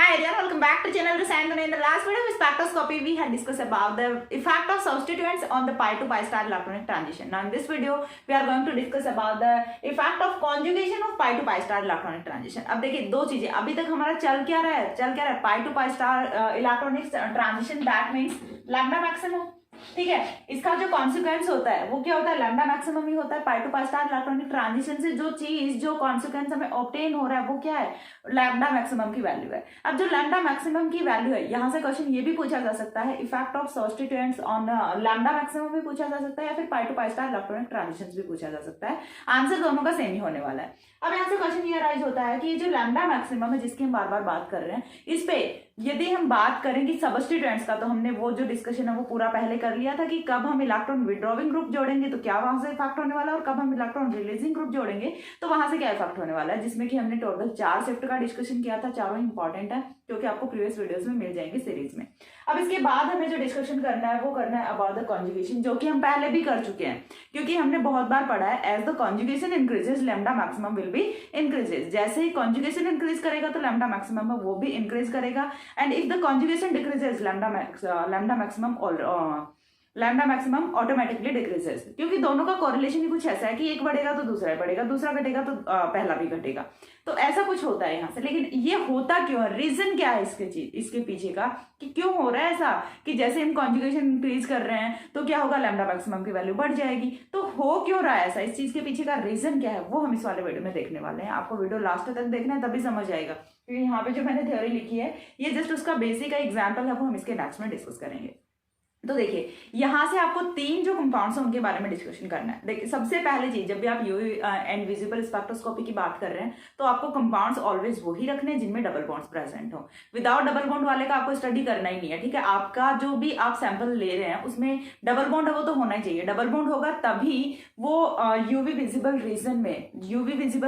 Hi everyone, welcome back to channel Rosandon. In the last video with spectroscopy, we had discussed about the effect of substituents on the pi to pi star electronic transition. Now in this video, we are going to discuss about the effect of conjugation of pi to pi star electronic transition. अब देखिए दो चीजें, अभी तक हमारा चल क्या रहा है pi to pi star electronic transition. That means lambda maximum. ठीक है, इसका जो कॉन्सिक्वेंस होता है वो क्या होता है, लैम्डा मैक्सिमम ही होता है. Pi to pi star electronic transition से जो कॉन्सिक्वेंस हमें ऑब्टेन हो रहा है वो क्या है, लैम्डा मैक्सिमम की वैल्यू है. अब जो लैम्डा मैक्सिमम की वैल्यू है, यहाँ से क्वेश्चन ये भी पूछा जा सकता है, effect of substituents on lambda maximum भी पूछा जा सकता है, या फिर pi to pi star electronic transition भी पूछा जा सकता है. आंसर दोनों का सेम ही होने वाला है. अब यहाँ से क्वेश्चन ये राइज होता है कि ये जो लैम्डा मैक्सिमम है जिसकी हम बार बार बात कर रहे हैं, इस पे यदि हम बात करें कि सब्स्टिट्यूएंट्स का, तो हमने वो जो डिस्कशन है वो पूरा पहले कर लिया था कि कब हम इलेक्ट्रॉन विड्रॉविंग ग्रुप जोड़ेंगे तो क्या वहां से इफेक्ट होने वाला है, और कब हम इलेक्ट्रॉन रिलीजिंग ग्रुप जोड़ेंगे तो वहां से क्या इफेक्ट होने वाला है, जिसमें कि हमने टोटल 4 शिफ्ट का डिस्कशन किया था. चारों इंपॉर्टेंट है क्योंकि आपको प्रीवियस वीडियोस में मिल जाएंगे सीरीज में. अब इसके बाद हमें जो डिस्कशन करना है वो करना है अबाउट द कॉन्जुगेशन, जो कि हम पहले भी कर चुके हैं क्योंकि हमने बहुत बार पढ़ा है. As the conjugation increases lambda maximum will be increases. जैसे ही कॉन्जुगेशन इंक्रीज करेगा तो लैम्डा मैक्सिमम वो भी इंक्रीज करेगा. And if the conjugation decreases lambda maximum automatically decreases, क्योंकि दोनों का कोरिलेशन ही कुछ ऐसा है कि एक बढ़ेगा तो दूसरा बढ़ेगा, दूसरा घटेगा तो पहला भी घटेगा. तो ऐसा कुछ होता है यहाँ से. लेकिन ये होता क्यों है, रीजन क्या है इसके पीछे का कि क्यों हो रहा है ऐसा, कि जैसे हम कॉन्जुगेशन इंक्रीज कर रहे हैं तो क्या होगा, लैम्डा मैक्सिमम की वैल्यू बढ़ जाएगी. तो हो क्यों रहा है ऐसा, इस चीज के पीछे का रीजन क्या है, वो हम इस वाले वीडियो में देखने वाले हैं. आपको वीडियो लास्ट तक देखना है तभी समझ आएगा, क्योंकि यहाँ पे जो मैंने थ्योरी लिखी है ये जस्ट उसका बेसिक एग्जाम्पल है, वो हम इसके नेक्स्ट में डिस्कस करेंगे. तो देखिए यहां से आपको 3 जो कंपाउंड्स हैं उनके बारे में डिस्कशन करना है. देखिए सबसे पहले चीज, जब भी आप यूवी एंड विजिबल स्पेक्ट्रोस्कोपी की बात कर रहे हैं तो आपको कंपाउंड्स ऑलवेज वही रखने हैं जिनमें डबल बॉन्ड्स प्रेजेंट हो. विदाउट डबल बॉन्ड वाले का आपको स्टडी करना ही नहीं है. ठीक है, आपका जो भी आप सैंपल ले रहे हैं उसमें डबल बॉन्ड है वो तो होना ही चाहिए. डबल बॉन्ड होगा तभी वो यूवी विजिबल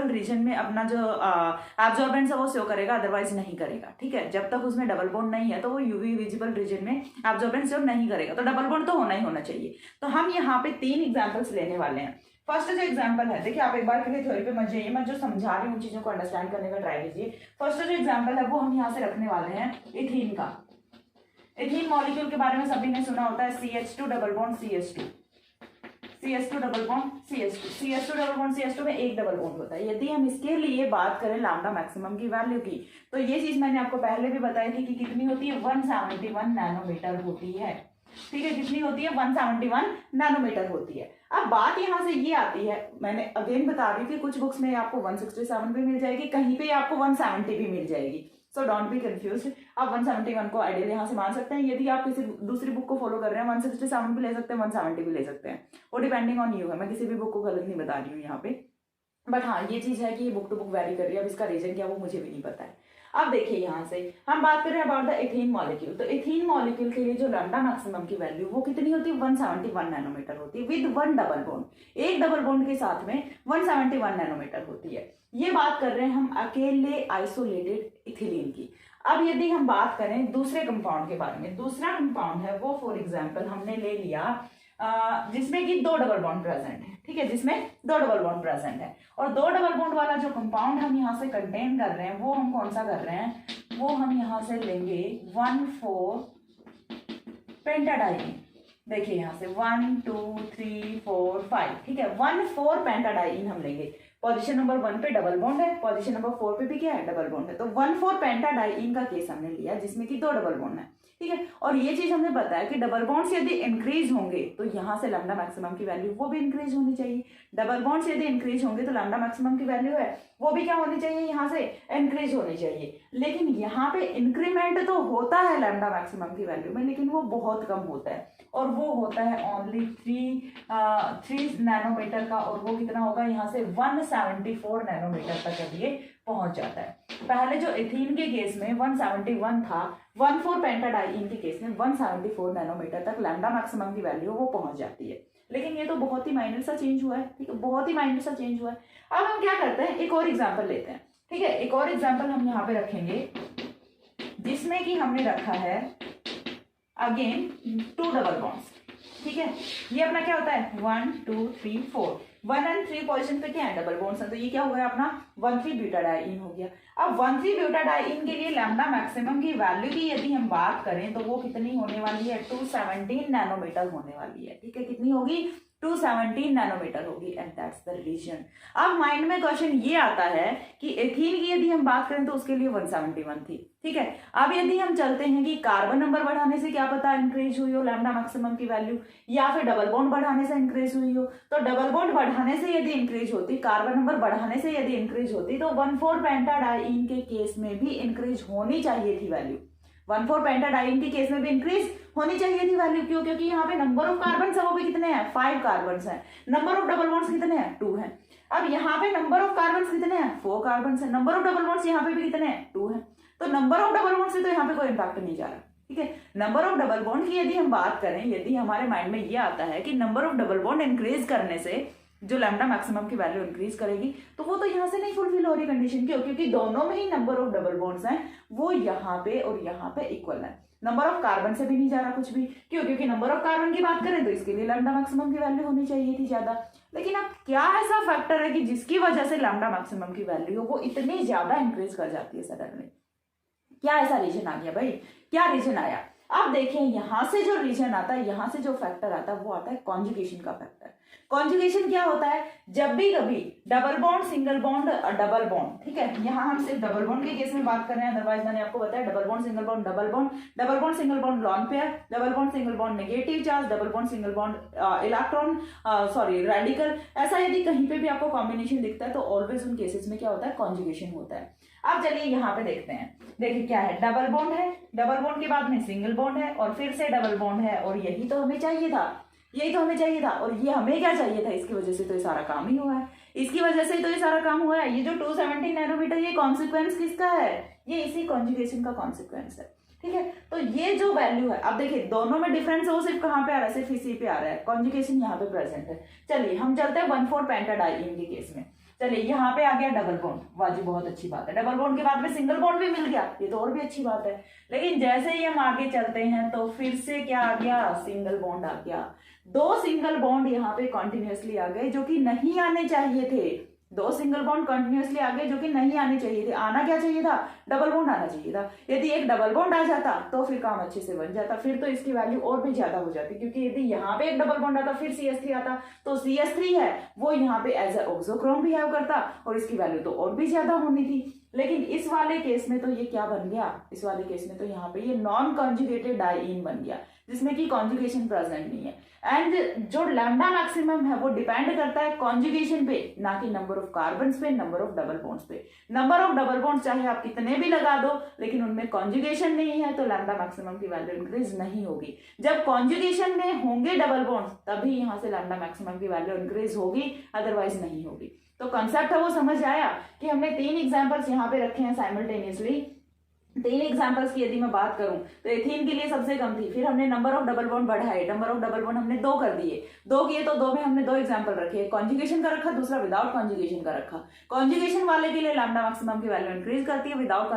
रीजन में अपना जो एब्जॉर्बेंस है वो शो करेगा, अदरवाइज नहीं करेगा. ठीक है, जब तक उसमें डबल बॉन्ड नहीं है तो वो यूवी विजिबल रीजन में एब्जॉर्बेंस शो नहीं करेगा. तो डबल बॉन्ड तो होना ही होना चाहिए. तो हम यहाँ पे 3 एग्जांपल्स लेने वाले हैं. फर्स्ट जो एग्जांपल है, देखिए आप एक बार के लिए थ्योरी पे मत जाइए, मैं जो समझा रही हूँ चीजों को अंडरस्टैंड करने का ट्राई कीजिए. फर्स्ट जो एग्जांपल है वो हम यहाँ से रखने वाले हैं इथीन का. इथीन मॉलिक्यूल के बारे में सभी ने सुना होता है, CH2 double bond CH2, CH2 double bond CH2, CH2 double bond CH2 में एक डबल बॉन्ड होता है. यदि हम इसके लिए बात करें लैम्डा मैक्सिमम की वैल्यू की, तो ये चीज मैंने आपको पहले भी बताई थी कि कितनी होती है, 171 नैनोमीटर होती है. ठीक है, कितनी होती है, 171 नैनोमीटर होती है. अब बात यहां से ये आती है, मैंने अगेन बता रही थी कुछ बुक्स में आपको 167 भी मिल जाएगी, कहीं पे आपको 170 भी मिल जाएगी. So don't be confused. आप 171 को आइडियल यहाँ से मान सकते हैं. यदि आप किसी दूसरी बुक को फॉलो कर रहे हैं 167 भी ले सकते हैं, 170 भी ले सकते हैं, वो डिपेंडिंग ऑन यू है. मैं किसी भी बुक को गलत नहीं बता रही हूँ यहाँ पे, बट हाँ ये चीज है कि ये बुक टू बुक वेरी कर रही है. अब इसका रीजन क्या वो मुझे भी नहीं पता है. अब देखिए यहाँ से हम बात कर रहे हैं अबाउट द इथीन मॉलिक्यूल. तो इथीन मॉलिक्यूल के लिए जो लैम्डा मैक्सिमम की वैल्यू वो कितनी होती है, 171 नैनोमीटर होती है विद 1 डबल बॉन्ड. एक डबल बॉन्ड के साथ में 171 नैनोमीटर होती है. ये बात कर रहे हैं हम अकेले आइसोलेटेड इथिलीन की. अब यदि हम बात करें दूसरे कंपाउंड के बारे में, दूसरा कंपाउंड है वो फॉर एग्जाम्पल हमने ले लिया जिसमें कि 2 डबल बॉन्ड प्रेजेंट है. ठीक है, जिसमें 2 डबल बॉन्ड प्रेजेंट है, और 2 डबल बॉन्ड वाला जो कंपाउंड हम यहाँ से कंटेन कर रहे हैं वो हम कौन सा कर रहे हैं, वो हम यहाँ से लेंगे 1,4 पेंटाडाइईन. देखिए यहाँ से 1 2 3 4 5. ठीक है, 1,4 पेंटाडाइईन हम लेंगे. पोजीशन नंबर 1 पे डबल बॉन्ड है, पोजीशन नंबर 4 पे भी क्या है, डबल बॉन्ड है. तो 1,4 पेंटाडाइईन का केस हमने लिया जिसमें कि 2 डबल बॉन्ड है. ठीक है, और ये चीज हमने बताया कि डबल बॉन्ड्स यदि इंक्रीज होंगे तो यहाँ से लैम्डा मैक्सिमम की वैल्यू वो भी इंक्रीज होनी चाहिए. डबल बॉन्ड्स यदि इंक्रीज होंगे तो लैम्डा मैक्सिमम की वैल्यू है वो भी क्या होनी चाहिए, यहाँ से इंक्रीज होनी चाहिए. लेकिन यहाँ पे इंक्रीमेंट तो होता है लैम्डा मैक्सिमम की वैल्यू में, लेकिन वो बहुत कम होता है, और वो होता है ओनली 3 नैनोमीटर का. और वो कितना होगा, यहाँ से 174 नैनोमीटर तक अब ये पहुंच जाता है. पहले जो इथीन के केस में 171 था, 1,4 पेंटाडाइईन के केस में 174 नैनोमीटर तक लैम्डा मैक्सिमम की वैल्यू वो पहुंच जाती है. लेकिन ये तो बहुत ही माइनर सा चेंज हुआ है. ठीक है, बहुत ही माइनर सा चेंज हुआ है. अब हम क्या करते हैं, एक और एग्जाम्पल लेते हैं. ठीक है, एक और एग्जाम्पल हम यहाँ पे रखेंगे जिसमें कि हमने रखा है अगेन 2 डबल बॉन्ड्स. ठीक है, ये अपना क्या होता है 1 2 3 4. 1 और 3 पोजीशन पे क्या है, डबल बॉन्ड्स है, तो ये क्या हो गया अपना 1,3 ब्यूटाडाइइन हो गया। अब 1,3 ब्यूटाडाइइन के लिए लैम्डा मैक्सिमम की वैल्यू की यदि हम बात करें तो वो कितनी होने वाली है, 217 नैनोमीटर होने वाली है। ठीक है, कितनी होगी, 217 नैनोमीटर होगी, एंड दैट्स द रीजन। अब माइंड में क्वेश्चन ये आता है कि एथीन की यदि हम बात करें तो उसके लिए 171 थी। ठीक है, अब यदि हम चलते हैं कि कार्बन नंबर बढ़ाने से क्या पता इंक्रीज हुई हो लैम्डा मैक्सिमम की वैल्यू, या फिर डबल बॉन्ड बढ़ाने से इंक्रीज हुई हो, तो डबल बॉन्ड बढ़ाने से यदि इंक्रीज होती, कार्बन नंबर बढ़ाने से यदि इंक्रीज होती, तो 1,4 पेंटाडाइइन के केस में भी इंक्रीज होनी चाहिए थी वैल्यू। 1,4 पेंटाडाइइन के केस में भी इंक्रीज होनी चाहिए थी वैल्यू। क्यों, क्योंकि यहाँ पे नंबर ऑफ कार्बन है वो भी कितने हैं, 5 कार्बन हैं। नंबर ऑफ डबल बॉन्ड्स कितने हैं, 2 हैं। अब यहाँ पे नंबर ऑफ कार्बन कितने हैं, 4 कार्बन है। नंबर ऑफ डबल बॉन्ड्स यहाँ पे भी कितने हैं, 2 हैं। तो नंबर ऑफ डबल बॉन्ड से तो यहाँ पे कोई इंपैक्ट नहीं जा रहा। ठीक है, नंबर ऑफ डबल बॉन्ड की यदि हम बात करें, यदि हमारे माइंड में ये आता है कि number of double bond increase करने से जो लैम्डा मैक्सिमम की वैल्यू इंक्रीज करेगी, तो वो तो यहाँ से नहीं फुलफिल हो रही कंडीशन। क्यों, क्योंकि दोनों में ही नंबर ऑफ डबल बॉन्ड्स हैं, वो यहाँ पे और यहाँ पे इक्वल है। नंबर ऑफ कार्बन से भी नहीं जा रहा कुछ भी। क्यों, क्योंकि नंबर ऑफ कार्बन की बात करें तो इसके लिए लैम्डा मैक्सिमम की वैल्यू होनी चाहिए थी ज्यादा। लेकिन अब क्या ऐसा फैक्टर है कि जिसकी वजह से लैम्डा मैक्सिमम की वैल्यू वो इतनी ज्यादा इंक्रीज कर जाती है सडनली? क्या ऐसा रीजन आ गया भाई, क्या रीजन आया? अब देखें, यहां से जो रीजन आता है, यहां से जो फैक्टर आता है वो आता है कॉन्जुगेशन का फैक्टर। कॉन्जुगेशन क्या होता है, जब भी कभी double bond, single bond, double bond, ठीक है, यहाँ हम सिर्फ डबल बॉन्ड के केस में बात कर रहे हैं, अदरवाइज मैंने आपको बताया double bond, single bond, double bond, double bond, single bond lone pair, double bond, single bond negative charge, double bond, single bond electron sorry radical, ऐसा यदि कहीं पे भी आपको कॉम्बिनेशन दिखता है तो ऑलवेज उन केसेस में क्या होता है, कॉन्जुगेशन होता है। अब चलिए यहाँ पे देखते हैं, देखिए क्या है, डबल बॉन्ड है, डबल बॉन्ड के बाद में सिंगल बॉन्ड है और फिर से डबल बॉन्ड है, और यही तो हमें चाहिए था, यही तो हमें चाहिए था। और ये हमें क्या चाहिए था, इसकी वजह से तो ये सारा काम ही हुआ है, इसकी वजह से तो ये सारा काम हुआ है। ये जो 270 नैनोमीटर, ये कॉन्सिक्वेंस किसका है, ये इसी कॉन्जुगेशन का कॉन्सिक्वेंस है। ठीक है, तो ये जो वैल्यू है, अब देखिए दोनों में डिफरेंस है, वो सिर्फ कहाँ पे आ रहा है, सिर्फ इसी पे आ रहा है, कॉन्जुगेशन यहाँ पे प्रेजेंट है। चलिए हम चलते हैं 1,4 पेंटाडाइइन के केस में। चलिए यहाँ पे आ गया डबल बॉन्ड, वाह जी बहुत अच्छी बात है, डबल बॉन्ड के बाद में सिंगल बॉन्ड भी मिल गया, ये तो और भी अच्छी बात है। लेकिन जैसे ही हम आगे चलते हैं तो फिर से क्या आ गया, सिंगल बॉन्ड आ गया। 2 सिंगल बॉन्ड यहाँ पे कॉन्टिन्यूसली आ गए जो कि नहीं आने चाहिए थे, 2 सिंगल बॉन्ड कंटिन्यूअसली आ गए जो कि नहीं आने चाहिए थे। आना क्या चाहिए था, डबल बॉन्ड आना चाहिए था। यदि एक डबल बॉन्ड आ जाता तो फिर काम अच्छे से बन जाता, फिर तो इसकी वैल्यू और भी ज्यादा हो जाती, क्योंकि यदि यहाँ पे एक डबल बॉन्ड आता फिर CH3 आता, तो CH3 है वो यहाँ पे एज ए ऑक्सोक्रोम बिहेव करता और इसकी वैल्यू तो और भी ज्यादा होनी थी। लेकिन इस वाले केस में तो ये क्या बन गया, इस वाले केस में तो यहाँ पे ये नॉन कॉन्जुगेटेड डाइईन बन गया, जिसमें कि कॉन्जुगेशन प्रेजेंट नहीं है। एंड जो लैम्डा मैक्सिमम है वो डिपेंड करता है कॉन्जुगेशन पे, ना कि नंबर ऑफ कार्बन्स पे, नंबर ऑफ डबल बॉन्ड्स पे। नंबर ऑफ डबल बॉन्ड्स चाहे आप कितने भी लगा दो, लेकिन उनमें कॉन्जुगेशन नहीं है तो लैम्डा मैक्सिमम की वैल्यू इंक्रीज नहीं होगी। जब कॉन्जुगेशन में होंगे डबल बॉन्ड्स तभी यहाँ से लैम्डा मैक्सिमम की वैल्यू इंक्रीज होगी, अदरवाइज नहीं होगी। तो कंसेप्ट है वो समझ आया कि हमने 3 एग्जाम्पल्स यहाँ पे रखे हैं साइमल्टेनियसली। 3 एग्जांपल्स की यदि मैं बात करूं तो एथीन के लिए सबसे कम थी, फिर हमने नंबर ऑफ डबल बॉन्ड बढ़ाए, नंबर ऑफ डबल बॉन्ड हमने 2 कर दिए, 2 किए तो 2 में हमने 2 एग्जांपल रखे, कॉन्जुगेशन का रखा, दूसरा विदाउट कॉन्जुगेशन का रखा। कॉन्जुगेशन वाले के लिए लैम्डा मैक्सिमम की वैल्यू इंक्रीज करती है, विदाउट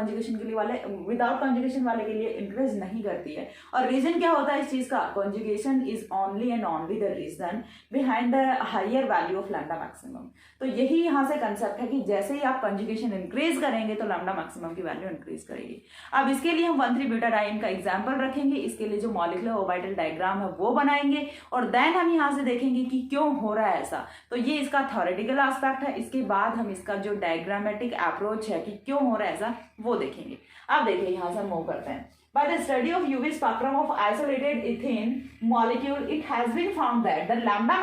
कॉन्जुगेशन वाले के लिए इंक्रीज नहीं करती है। और रीजन क्या होता है इस चीज का, conjugation is only and only the reason behind the higher value of lambda maximum. तो यही यहाँ से कंसेप्ट है कि जैसे ही आप कॉन्जुगेशन इंक्रीज करेंगे तो लैम्डा मैक्सिमम की वैल्यू इंक्रीज करेगी। अब इसके लिए हम 1,3 ब्यूटाडाइइन का एग्जांपल रखेंगे, इसके लिए जो मॉलिक्यूलर ऑर्बिटल डायग्राम है वो बनाएंगे और देन हम यहाँ से देखेंगे कि क्यों हो रहा है ऐसा। तो ये इसका थ्योरेटिकल एस्पेक्ट है, इसके बाद हम इसका जो डायग्रामेटिक अप्रोच है कि क्यों हो रहा है ऐसा वो देखेंगे। अब देखिए यहाँ से हम मूव करते हैं। By the study of UV spectrum of isolated ethane molecule, it has been found that the lambda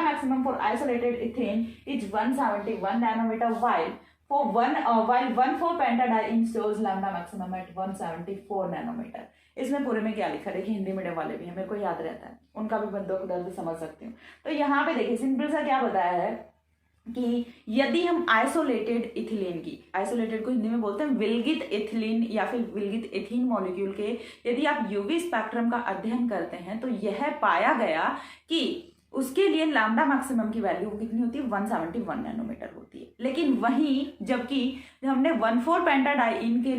maximum for isolated ethane is 171 nanometer, while 1,4 pentadiene shows lambda maximum at 174 nanometer. इसमें पूरे में क्या लिखा है देखिए, Hindi medium वाले भी हैं, मेरे को याद रहता है, उनका भी बंदों को दर्द समझ सकती हूँ। तो यहाँ पे देखिए सिंपल सा क्या बताया है कि यदि हम आइसोलेटेड इथिलीन की, आइसोलेटेड को हिंदी में बोलते हैं विलगित इथिलीन या फिर विलगित एथीन मॉलिक्यूल के यदि आप यूवी स्पेक्ट्रम का अध्ययन करते हैं तो यह पाया गया कि उसके लिए लैम्डा मैक्सिमम की वैल्यू कितनी होती है, 171 नैनोमीटर होती है। लेकिन वहीं जबकि हमने 1,4 पेंटाडाइइन के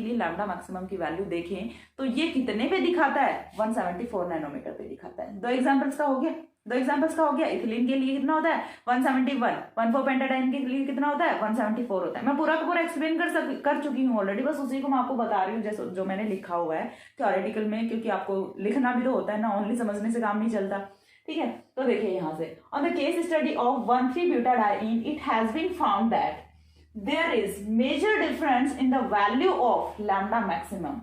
लिए लैम्डा मैक्सिमम की वैल्यू देखें तो ये कितने पे दिखाता है, 174 नैनोमीटर पे दिखाता है। 2 एग्जांपल्स का हो गया, दो एग्जांपल्स का हो गया। इथिलीन के लिए कितना होता है 171, 1,4 पेंटाडाइन के लिए कितना होता है 174 होता है। मैं पूरा का पूरा एक्सप्लेन कर चुकी हूँ ऑलरेडी, बस उसी को मैं आपको बता रही हूँ जैसे जो मैंने लिखा हुआ है थ्योरेटिकल में, क्योंकि आपको लिखना भी तो होता है ना, ओनली समझने से काम नहीं चलता। ठीक है, तो देखिए यहाँ से on the case study of one three butadiene it has been found that there is major difference in the value of lambda maximum.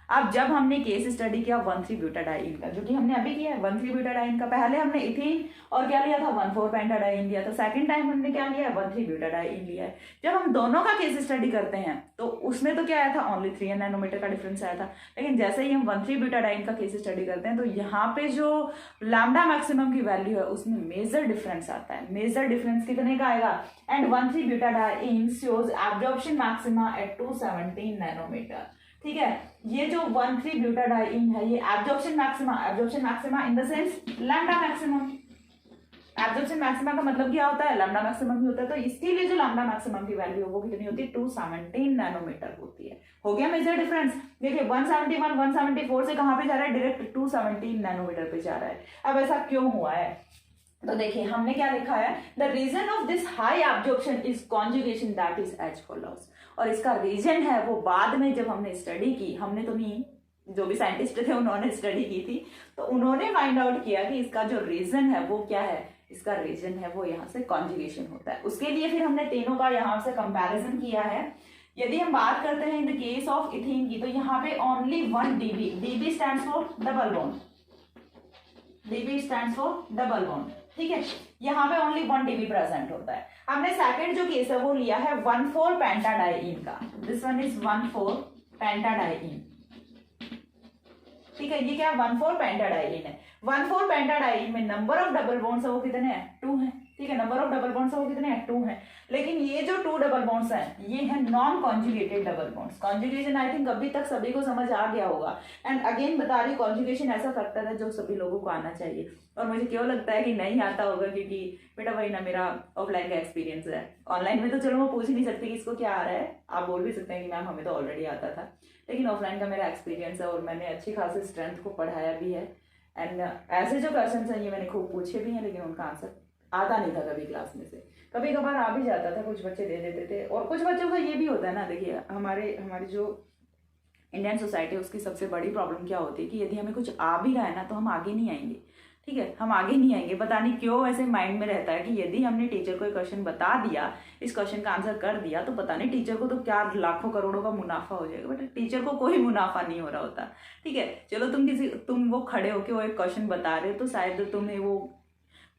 अब जब हमने केस स्टडी किया 1,3-ब्यूटाडाइन का, जो कि हमने अभी किया है 1,3-ब्यूटाडाइन का, पहले हमने इथीन और क्या लिया था 1,4-पेंटाडाइन लिया था, सेकंड टाइम हमने क्या लिया है 1,3-ब्यूटाडाइन लिया है। जब हम दोनों का केस स्टडी करते हैं तो उसमें तो क्या आया था ओनली 3 नैनोमीटर का डिफरेंस आया था, लेकिन जैसे ही हम 1,3-ब्यूटाडाइन का केस स्टडी करते हैं तो यहाँ पे जो लैम्डा मैक्सिमम की वैल्यू है उसमें मेजर डिफरेंस आता है। मेजर डिफरेंस कितने का आएगा, and one three butadiene shows absorption maxima at 217 nanometre. ठीक है, ये जो 1,3-ब्यूटाडाइन है ये absorption maxima in the sense lambda maximum. Absorption maxima का मतलब क्या होता है, लैम्डा मैक्सिमम भी होता है, तो इसके लिए जो लैम्डा मैक्सिमम की वैल्यू है वो कितनी होती है 217 नैनोमीटर होती है। हो गया मेजर डिफरेंस। देखिए 171 174 से कहां पे जा रहा है, डायरेक्ट 217 नैनोमीटर पे जा रहा है। अब ऐसा क्यों हुआ है, तो देखिए हमने क्या लिखा है, the reason of this high absorption is conjugation that is as follows. और इसका रीजन है वो बाद में जब हमने स्टडी की, हमने तो नहीं, जो भी साइंटिस्ट थे उन्होंने स्टडी की थी, तो उन्होंने फाइंड आउट किया कि इसका जो रीजन है वो क्या है, इसका रीजन है वो यहाँ से कॉन्जुगेशन होता है। उसके लिए फिर हमने तीनों का यहाँ से कंपैरिजन किया है। यदि हम बात करते हैं in the case of ethene की, तो यहाँ पे only 1 dB, dB stands for double bond, dB stands for double bond. ठीक है, यहाँ पे ओनली 1 dB प्रेजेंट होता है। हमने सेकंड जो केस है वो लिया है 1,4-पेंटाडाइन का, दिस वन इज 1,4-पेंटाडाइन। ठीक है, ये क्या 1,4-पेंटाडाइन है। 1,4-पेंटाडाइन में नंबर ऑफ डबल बॉन्ड्स है वो कितने हैं 2 है। ठीक है, नंबर ऑफ डबल बॉन्ड्स है वो कितने हैं 2 है, लेकिन ये जो 2 डबल बॉन्ड्स हैं ये है non conjugated double bonds. Conjugation I think अभी तक सभी को समझ आ गया होगा। एंड अगेन बता रही, कॉन्जुगेशन ऐसा फैक्टर है जो सभी लोगों को आना चाहिए, और मुझे क्यों लगता है कि नहीं आता होगा, क्योंकि बेटा वही ना मेरा ऑफलाइन का एक्सपीरियंस है। ऑनलाइन में तो चलो मैं पूछ ही नहीं सकती कि इसको क्या आ रहा है, आप बोल भी सकते हैं कि मैम हमें तो ऑलरेडी आता था, लेकिन ऑफलाइन का मेरा एक्सपीरियंस है और मैंने अच्छी खासी स्ट्रेंथ को पढ़ाया भी है। एंड ऐसे जो क्वेश्चन हैं ये मैंने खूब पूछे भी हैं, लेकिन उनका आंसर आता नहीं था कभी क्लास में से, कभी कभार आ भी जाता था, कुछ बच्चे दे देते थे। और कुछ बच्चों का ये भी होता है ना, देखिए हमारी जो इंडियन सोसाइटी है उसकी सबसे बड़ी प्रॉब्लम क्या होती है कि यदि हमें कुछ आ भी रहा है ना तो हम आगे नहीं आएंगे। ठीक है, हम आगे नहीं आएंगे, पता नहीं क्यों ऐसे माइंड में रहता है कि यदि हमने टीचर को एक क्वेश्चन बता दिया, इस क्वेश्चन का आंसर कर दिया, तो पता नहीं टीचर को तो क्या लाखों करोड़ों का मुनाफा हो जाएगा, बट टीचर को कोई मुनाफा नहीं हो रहा होता। ठीक है, चलो तुम वो खड़े होके वो एक क्वेश्चन बता रहे हो तो शायद तुम्हें वो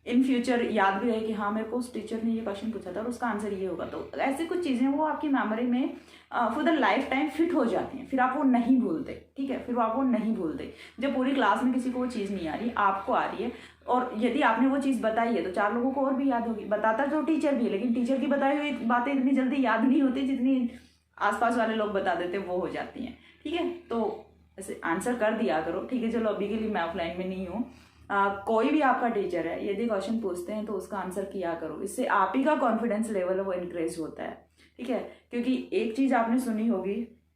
इन फ्यूचर याद भी रहे कि हाँ मेरे को उस टीचर ने ये क्वेश्चन पूछा था और उसका आंसर ये होगा। तो ऐसी कुछ चीज़ें वो आपकी मेमोरी में for the life time fit हो जाती हैं, फिर आप वो नहीं भूलते। ठीक है, फिर आप वो नहीं भूलते। जब पूरी क्लास में किसी को वो चीज़ नहीं आ रही, आपको आ रही है, और यदि आपने वो चीज़ बताई है तो 4 लोगों को और भी याद होगी। बताता तो टीचर भी है, लेकिन टीचर की बताई हुई बातें इतनी जल्दी याद नहीं होती जितनी आसपास वाले लोग बता देते वो हो जाती हैं। ठीक है, तो ऐसे आंसर कर दिया करो। ठीक है, चलो अभी के लिए मैं ऑफलाइन में नहीं हूँ, कोई भी आपका टीचर है यदि क्वेश्चन पूछते हैं तो उसका आंसर किया करो, इससे आप ही का कॉन्फिडेंस लेवल है वो इंक्रीज होता है। ठीक है, क्योंकि एक चीज़ आपने सुनी होगी,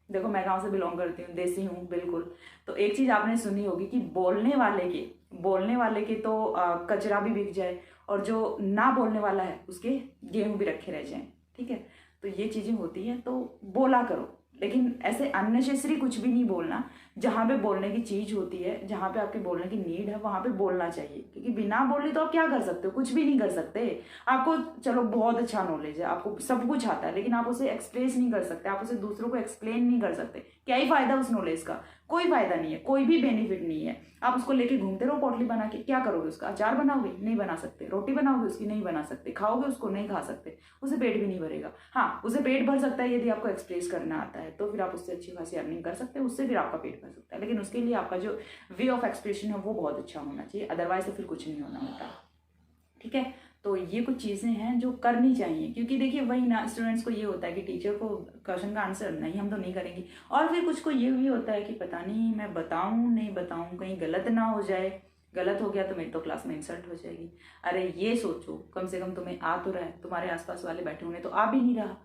देखो मैं गांव से बिलोंग करती हूँ, देसी हूँ बिल्कुल, तो एक चीज़ आपने सुनी होगी कि बोलने वाले के तो कचरा भी बिक जाए, और जो ना बोलने वाला है उसके गेहूँ भी रखे रह जाएं। ठीक है, तो ये चीज़ें होती हैं, तो बोला करो, लेकिन ऐसे अननेसेसरी कुछ भी नहीं बोलना। जहाँ पे बोलने की चीज़ होती है, जहाँ पे आपके बोलने की नीड है, वहाँ पे बोलना चाहिए, क्योंकि बिना बोले तो आप क्या कर सकते हो, कुछ भी नहीं कर सकते। आपको चलो बहुत अच्छा नॉलेज है, आपको सब कुछ आता है, लेकिन आप उसे एक्सप्रेस नहीं कर सकते, आप उसे दूसरों को एक्सप्लेन नहीं कर सकते। क्या ही फायदा उस नॉलेज का, कोई फायदा नहीं है, कोई भी बेनिफिट नहीं है। आप उसको लेके घूमते रहो पोटली बना के, क्या करोगे उसका, अचार बनाओगे नहीं बना सकते, रोटी बनाओगे उसकी नहीं बना सकते, खाओगे उसको नहीं खा सकते, उसे पेट भी नहीं भरेगा। हाँ, उसे पेट भर सकता है यदि आपको एक्सप्रेस करना आता है, तो फिर आप उससे अच्छी खासी अर्निंग कर सकते हैं, उससे फिर आपका पेट भर सकता है, लेकिन उसके लिए आपका जो वे ऑफ एक्सप्रेशन है वो बहुत अच्छा होना चाहिए, अदरवाइज तो फिर कुछ नहीं होना होता। ठीक है, तो ये कुछ चीज़ें हैं जो करनी चाहिए, क्योंकि देखिए वही ना, स्टूडेंट्स को ये होता है कि टीचर को क्वेश्चन का आंसर नहीं, हम तो नहीं करेंगे, और फिर कुछ को ये भी होता है कि पता नहीं मैं बताऊं नहीं बताऊं, कहीं गलत ना हो जाए, गलत हो गया तो मेरी तो क्लास में इंसल्ट हो जाएगी। अरे ये सोचो, कम से कम तुम्हें आ तो रहा है, तुम्हारे आसपास वाले बैठे होंगे तो आ भी नहीं रहा,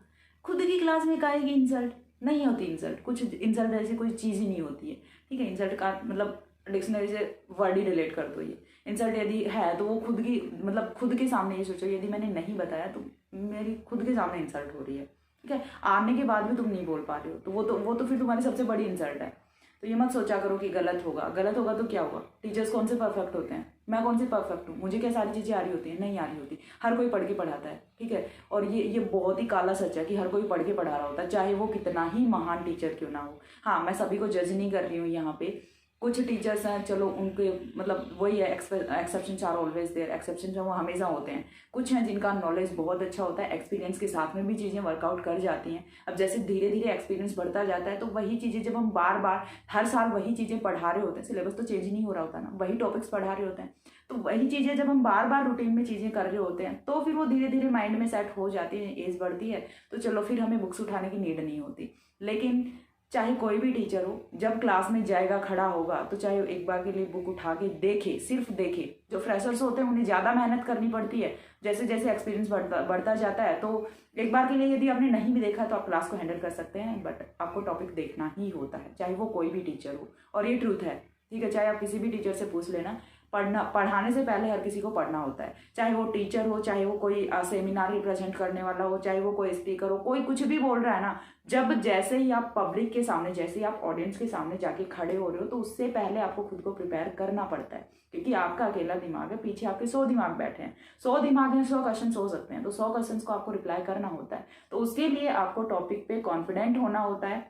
खुद की क्लास में काहेगी इंसल्ट, नहीं होती इंसल्ट, कुछ इंसल्ट ऐसी कोई चीज़ ही नहीं होती है। ठीक है, इंसल्ट का मतलब डिक्शनरी से वर्ड ही रिलेट कर दो। ये इंसल्ट यदि है तो वो खुद की मतलब खुद के सामने ये सोचो, यदि मैंने नहीं बताया तो मेरी खुद के सामने इंसल्ट हो रही है, ठीक है, आने के बाद भी तुम नहीं बोल पा रहे हो, तो वो तो फिर तुम्हारी सबसे बड़ी इंसल्ट है। तो ये मत सोचा करो कि गलत होगा तो क्या होगा। टीचर्स कौन से परफेक्ट होते हैं, मैं कौन से परफेक्ट हूँ, मुझे क्या सारी चीज़ें आ रही होती हैं, नहीं आ रही होती। हर कोई पढ़ के पढ़ाता है, ठीक है, और ये बहुत ही काला सच है कि हर कोई पढ़ के पढ़ा रहा होता है, चाहे वो कितना ही महान टीचर क्यों ना हो। हाँ, मैं सभी को जज नहीं कर रही हूँ यहाँ पे, कुछ टीचर्स हैं चलो उनके मतलब वही है, exceptions are always there, exceptions वो हमेशा होते हैं। कुछ हैं जिनका नॉलेज बहुत अच्छा होता है, एक्सपीरियंस के साथ में भी चीज़ें वर्कआउट कर जाती हैं। अब जैसे धीरे धीरे एक्सपीरियंस बढ़ता जाता है तो वही चीज़ें जब हम बार बार हर साल वही चीज़ें पढ़ा रहे होते हैं, सिलेबस तो चेंज नहीं हो रहा होता ना, वही टॉपिक्स पढ़ा रहे होते हैं, तो वही चीज़ें जब हम बार बार रूटीन में चीज़ें कर रहे होते हैं तो फिर वो धीरे धीरे माइंड में सेट हो जाती है, एज बढ़ती है तो चलो फिर हमें बुक्स उठाने की नीड नहीं होती। लेकिन चाहे कोई भी टीचर हो, जब क्लास में जाएगा खड़ा होगा तो चाहे एक बार के लिए बुक उठा के देखे, सिर्फ देखे। जो फ्रेशर्स होते हैं उन्हें ज़्यादा मेहनत करनी पड़ती है, जैसे जैसे एक्सपीरियंस बढ़ता जाता है, तो एक बार के लिए यदि आपने नहीं भी देखा तो आप क्लास को हैंडल कर सकते हैं, बट आपको टॉपिक देखना ही होता है, चाहे वो कोई भी टीचर हो। और ये ट्रूथ है, ठीक है, चाहे आप किसी भी टीचर से पूछ लेना, पढ़ाने से पहले हर किसी को पढ़ना होता है, चाहे वो टीचर हो, चाहे वो कोई सेमिनार रिप्रेजेंट करने वाला हो, चाहे वो कोई स्पीकर हो, कोई कुछ भी बोल रहा है ना, जब जैसे ही आप पब्लिक के सामने, जैसे ही आप ऑडियंस के सामने जाके खड़े हो रहे हो तो उससे पहले आपको खुद को प्रिपेयर करना पड़ता है, क्योंकि आपका अकेला दिमाग है, पीछे आपके 100 दिमाग बैठे हैं, 100 दिमाग हैं, 100 क्वेश्चन हो सकते हैं, तो 100 क्वेश्चन को आपको रिप्लाई करना होता है। तो उसके लिए आपको टॉपिक पे कॉन्फिडेंट होना होता है,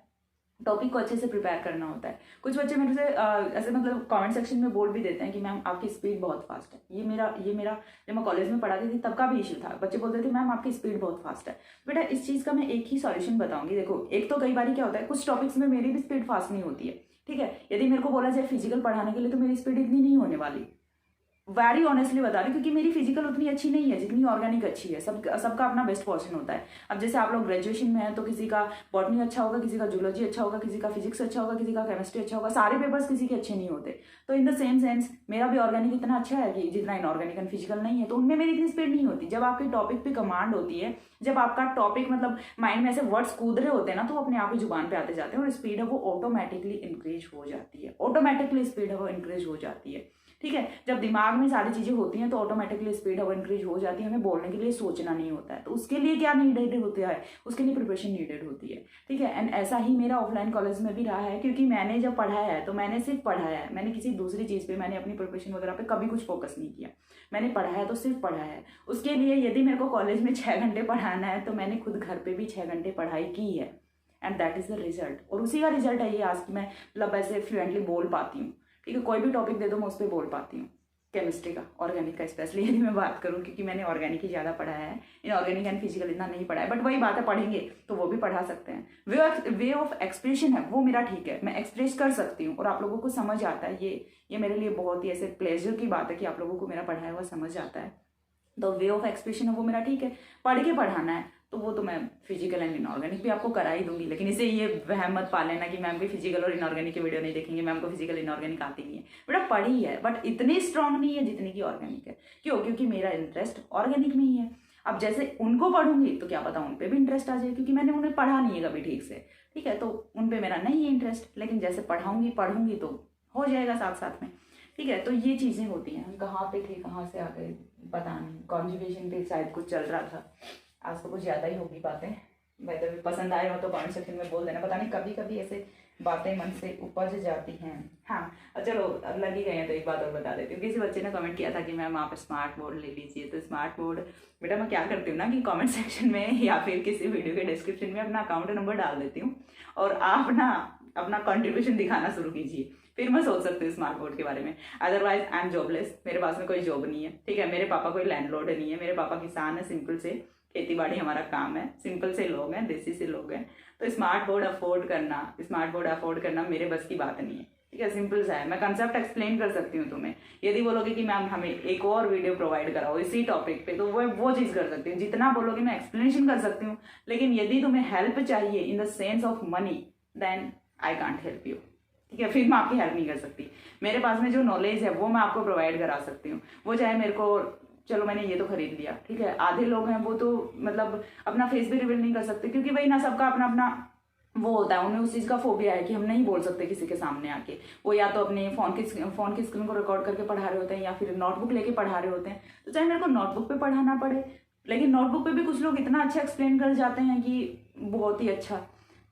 टॉपिक को अच्छे से प्रिपेयर करना होता है। कुछ बच्चे मेरे से ऐसे मतलब कमेंट सेक्शन में बोल भी देते हैं कि मैम आपकी स्पीड बहुत फास्ट है। ये मेरा जब मैं कॉलेज में पढ़ाती थी तब का भी इशू था, बच्चे बोलते थे मैम आपकी स्पीड बहुत फास्ट है। बेटा इस चीज़ का मैं एक ही सॉल्यूशन बताऊंगी। देखो, एक तो कई बार क्या होता है, कुछ टॉपिक्स में मेरी भी स्पीड फास्ट नहीं होती है, ठीक है, यदि मेरे को बोला जाए फिजिकल पढ़ाने के लिए तो मेरी स्पीड इतनी नहीं होने वाली, वेरी ऑनेस्टली बता रही, क्योंकि मेरी फिजिकल उतनी अच्छी नहीं है जितनी ऑर्गेनिक अच्छी है। सबका अपना बेस्ट पोर्शन होता है। अब जैसे आप लोग ग्रेजुएशन में हैं तो किसी का बॉटनी अच्छा होगा, किसी का जूलॉजी अच्छा होगा, किसी का फिजिक्स अच्छा होगा, किसी का केमिस्ट्री अच्छा होगा, सारे पेपर्स किसी के अच्छे नहीं होते। तो इन द सेम सेंस मेरा भी ऑर्गेनिक इतना अच्छा है कि जितना इनऑर्गेनिक एंड फिजिकल नहीं है, तो उनमें मेरी इतनी स्पीड नहीं होती। जब आपके टॉपिक पे कमांड होती है, जब आपका टॉपिक मतलब माइंड में ऐसे वर्ड्स कूद रहे होते हैं ना, तो वो अपने आप ही जुबान पे आते जाते हैं और स्पीड है वो ऑटोमेटिकली इंक्रीज हो जाती है, ऑटोमेटिकली स्पीड है वो इंक्रीज हो जाती है, ठीक है। जब दिमाग में सारी चीज़ें होती हैं तो ऑटोमेटिकली स्पीड अब इंक्रीज हो जाती है, हमें बोलने के लिए सोचना नहीं होता है। तो उसके लिए क्या नीडेड होता है, उसके लिए प्रिपरेशन नीडेड होती है, ठीक है। एंड ऐसा ही मेरा ऑफलाइन कॉलेज में भी रहा है, क्योंकि मैंने जब पढ़ाया है तो मैंने सिर्फ पढ़ाया है, मैंने किसी दूसरी चीज़ पे, मैंने अपनी प्रिपरेशन वगैरह पे कभी कुछ फोकस नहीं किया। मैंने पढ़ाया तो सिर्फ पढ़ाया है। उसके लिए यदि मेरे को कॉलेज में 6 घंटे पढ़ाना है तो मैंने खुद घर पर भी 6 घंटे पढ़ाई की है, and that is the result. और उसी का रिजल्ट है ये आज की मैं मतलब ऐसे फ्लुएंटली बोल पाती हूँ, ठीक है। कोई भी टॉपिक दे दो मैं उस पर बोल पाती हूँ, केमिस्ट्री का, ऑर्गेनिक का स्पेशली यदि मैं बात करूं, क्योंकि मैंने ऑर्गेनिक ही ज़्यादा पढ़ाया है, इनऑर्गेनिक एंड फिजिकल इतना नहीं पढ़ा है, बट वही बात है, पढ़ेंगे तो वो भी पढ़ा सकते हैं। वे ऑफ एक्सप्रेशन है वो मेरा ठीक है, मैं एक्सप्रेस कर सकती हूँ और आप लोगों को समझ आता है। ये मेरे लिए बहुत ही ऐसे प्लेजर की बात है कि आप लोगों को मेरा पढ़ाया हुआ समझ आता है। तो वे ऑफ एक्सप्रेशन है वो मेरा ठीक है। पढ़ के पढ़ाना है तो वो तो मैं फिजिकल एंड इनऑर्गेनिक भी आपको करा ही दूंगी, लेकिन इसे ये वहम मत पा लेना कि मैम भी फिजिकल और इनऑर्गेनिक की वीडियो नहीं देखेंगे, मैम को फिजिकल इनऑर्गेनिक आती नहीं है। बेटा पढ़ी है, बट इतनी स्ट्रांग नहीं है जितनी की ऑर्गेनिक है। क्यों? क्योंकि मेरा इंटरेस्ट ऑर्गेनिक में ही है। अब जैसे उनको पढ़ूंगी तो क्या पता उन पर भी इंटरेस्ट आ जाए, क्योंकि मैंने उन्हें पढ़ा नहीं है कभी ठीक से, ठीक है, तो उन पर मेरा नहीं है इंटरेस्ट, लेकिन जैसे पढ़ूंगी तो हो जाएगा साथ साथ में, ठीक है। तो ये चीज़ें होती हैं। हम कहाँ पे थे, कहाँ से आ गए पता नहीं, कॉन्जुगेशन पे शायद कुछ चल रहा था। आज तो कुछ ज़्यादा ही होगी बातें। वैसे भी पसंद आए हो तो कमेंट सेक्शन में बोल देना। पता नहीं कभी कभी ऐसे बातें मन से उपज जाती हैं। हाँ चलो, अब लग ही गए हैं तो एक बात और बता देती हूँ। किसी बच्चे ने कमेंट किया था कि मैम आप स्मार्ट बोर्ड ले लीजिए। तो स्मार्ट बोर्ड बेटा मैं क्या करती हूँ ना कि कमेंट सेक्शन में या फिर किसी वीडियो के डिस्क्रिप्शन में अपना अकाउंट नंबर डाल देती हूँ और आप ना अपना कंट्रीब्यूशन दिखाना शुरू कीजिए, फिर मैं सोच सकती हूँ स्मार्ट बोर्ड के बारे में। अदरवाइज आई एम जॉबलेस, मेरे पास में कोई जॉब नहीं है, ठीक है। मेरे पापा कोई लैंडलॉर्ड नहीं है, मेरे पापा किसान है, सिंपल से खेती बाड़ी हमारा काम है, सिंपल से लोग हैं, देसी से लोग हैं। तो स्मार्ट बोर्ड अफोर्ड करना मेरे बस की बात नहीं है, ठीक है। सिंपल सा है, मैं कंसेप्ट एक्सप्लेन कर सकती हूँ तुम्हें। यदि बोलोगे कि मैम हमें एक और वीडियो प्रोवाइड कराओ इसी टॉपिक पे, तो वो चीज़ कर सकती हूँ। जितना बोलोगे मैं एक्सप्लेनेशन कर सकती हूँ, लेकिन यदि तुम्हें हेल्प चाहिए इन the sense of money, then I can't help you, ठीक है। फिर मैं आपकी हेल्प नहीं कर सकती। मेरे पास में जो नॉलेज है वो मैं आपको प्रोवाइड करा सकती हूँ। वो चाहे मेरे को, चलो मैंने ये तो खरीद लिया, ठीक है। आधे लोग हैं वो तो मतलब अपना फेस भी रिवील नहीं कर सकते, क्योंकि वही ना, सबका अपना अपना वो होता है, उन्हें उस चीज़ का फोबिया है कि हम नहीं बोल सकते किसी के सामने आके। वो या तो अपने फ़ोन की स्क्रीन को रिकॉर्ड करके पढ़ा रहे होते हैं या फिर नोटबुक लेके पढ़ा रहे होते हैं। तो चाहे मेरे को नोटबुक पे पढ़ाना पड़े, लेकिन नोटबुक पे भी कुछ लोग इतना अच्छा एक्सप्लेन कर जाते हैं कि बहुत ही अच्छा।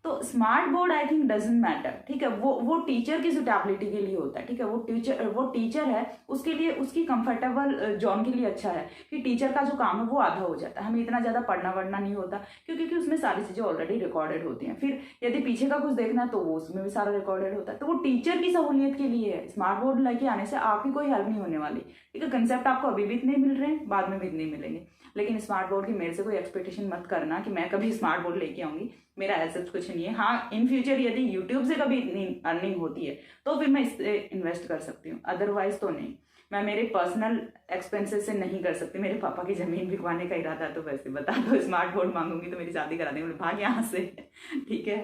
तो smart board I think doesn't matter, ठीक है। वो टीचर की सुटेबिलिटी के लिए होता है, ठीक है। वो टीचर है, उसके लिए, उसकी कंफर्टेबल जोन के लिए अच्छा है कि टीचर का जो काम है वो आधा हो जाता है, हमें इतना ज़्यादा पढ़ना वढ़ना नहीं होता, क्योंकि उसमें सारी चीज़ें ऑलरेडी रिकॉर्डेड होती हैं। फिर यदि पीछे का कुछ देखना है तो वो उसमें भी सारा रिकॉर्डेड होता है। तो वो टीचर की सहूलियत के लिए है। स्मार्ट बोर्ड लेके आने से आपकी कोई हेल्प नहीं होने वाली, ठीक है। कंसेप्ट आपको अभी भी इतने मिल रहे हैं, बाद में भी इतने मिलेंगे। लेकिन स्मार्ट बोर्ड की मेरे से कोई एक्सपेक्टेशन मत करना कि मैं कभी स्मार्ट बोर्ड लेके आऊंगी, मेरा ऐसा कुछ नहीं है। हाँ, इन फ्यूचर यदि यूट्यूब से कभी इतनी अर्निंग होती है तो फिर मैं इससे इन्वेस्ट कर सकती हूँ, अदरवाइज तो नहीं। मैं मेरे पर्सनल एक्सपेंसेस से नहीं कर सकती। मेरे पापा की जमीन बिकवाने का इरादा है, तो वैसे बता दो स्मार्ट बोर्ड मांगूंगी तो मेरी शादी करा देंगे, भाग यहाँ से, ठीक है।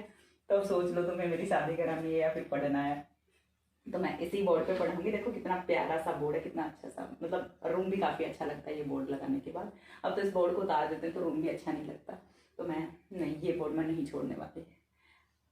तो अब सोच लो तुम्हें मेरी शादी करानी है या फिर पढ़ना है। तो मैं इसी बोर्ड पे पढ़ूंगी। देखो कितना प्यारा सा बोर्ड है, कितना अच्छा सा, मतलब रूम भी काफ़ी अच्छा लगता है ये बोर्ड लगाने के बाद। अब तो इस बोर्ड को उतार देते हैं तो रूम भी अच्छा नहीं लगता। तो मैं नहीं, ये बोर्ड मैं नहीं छोड़ने वाली।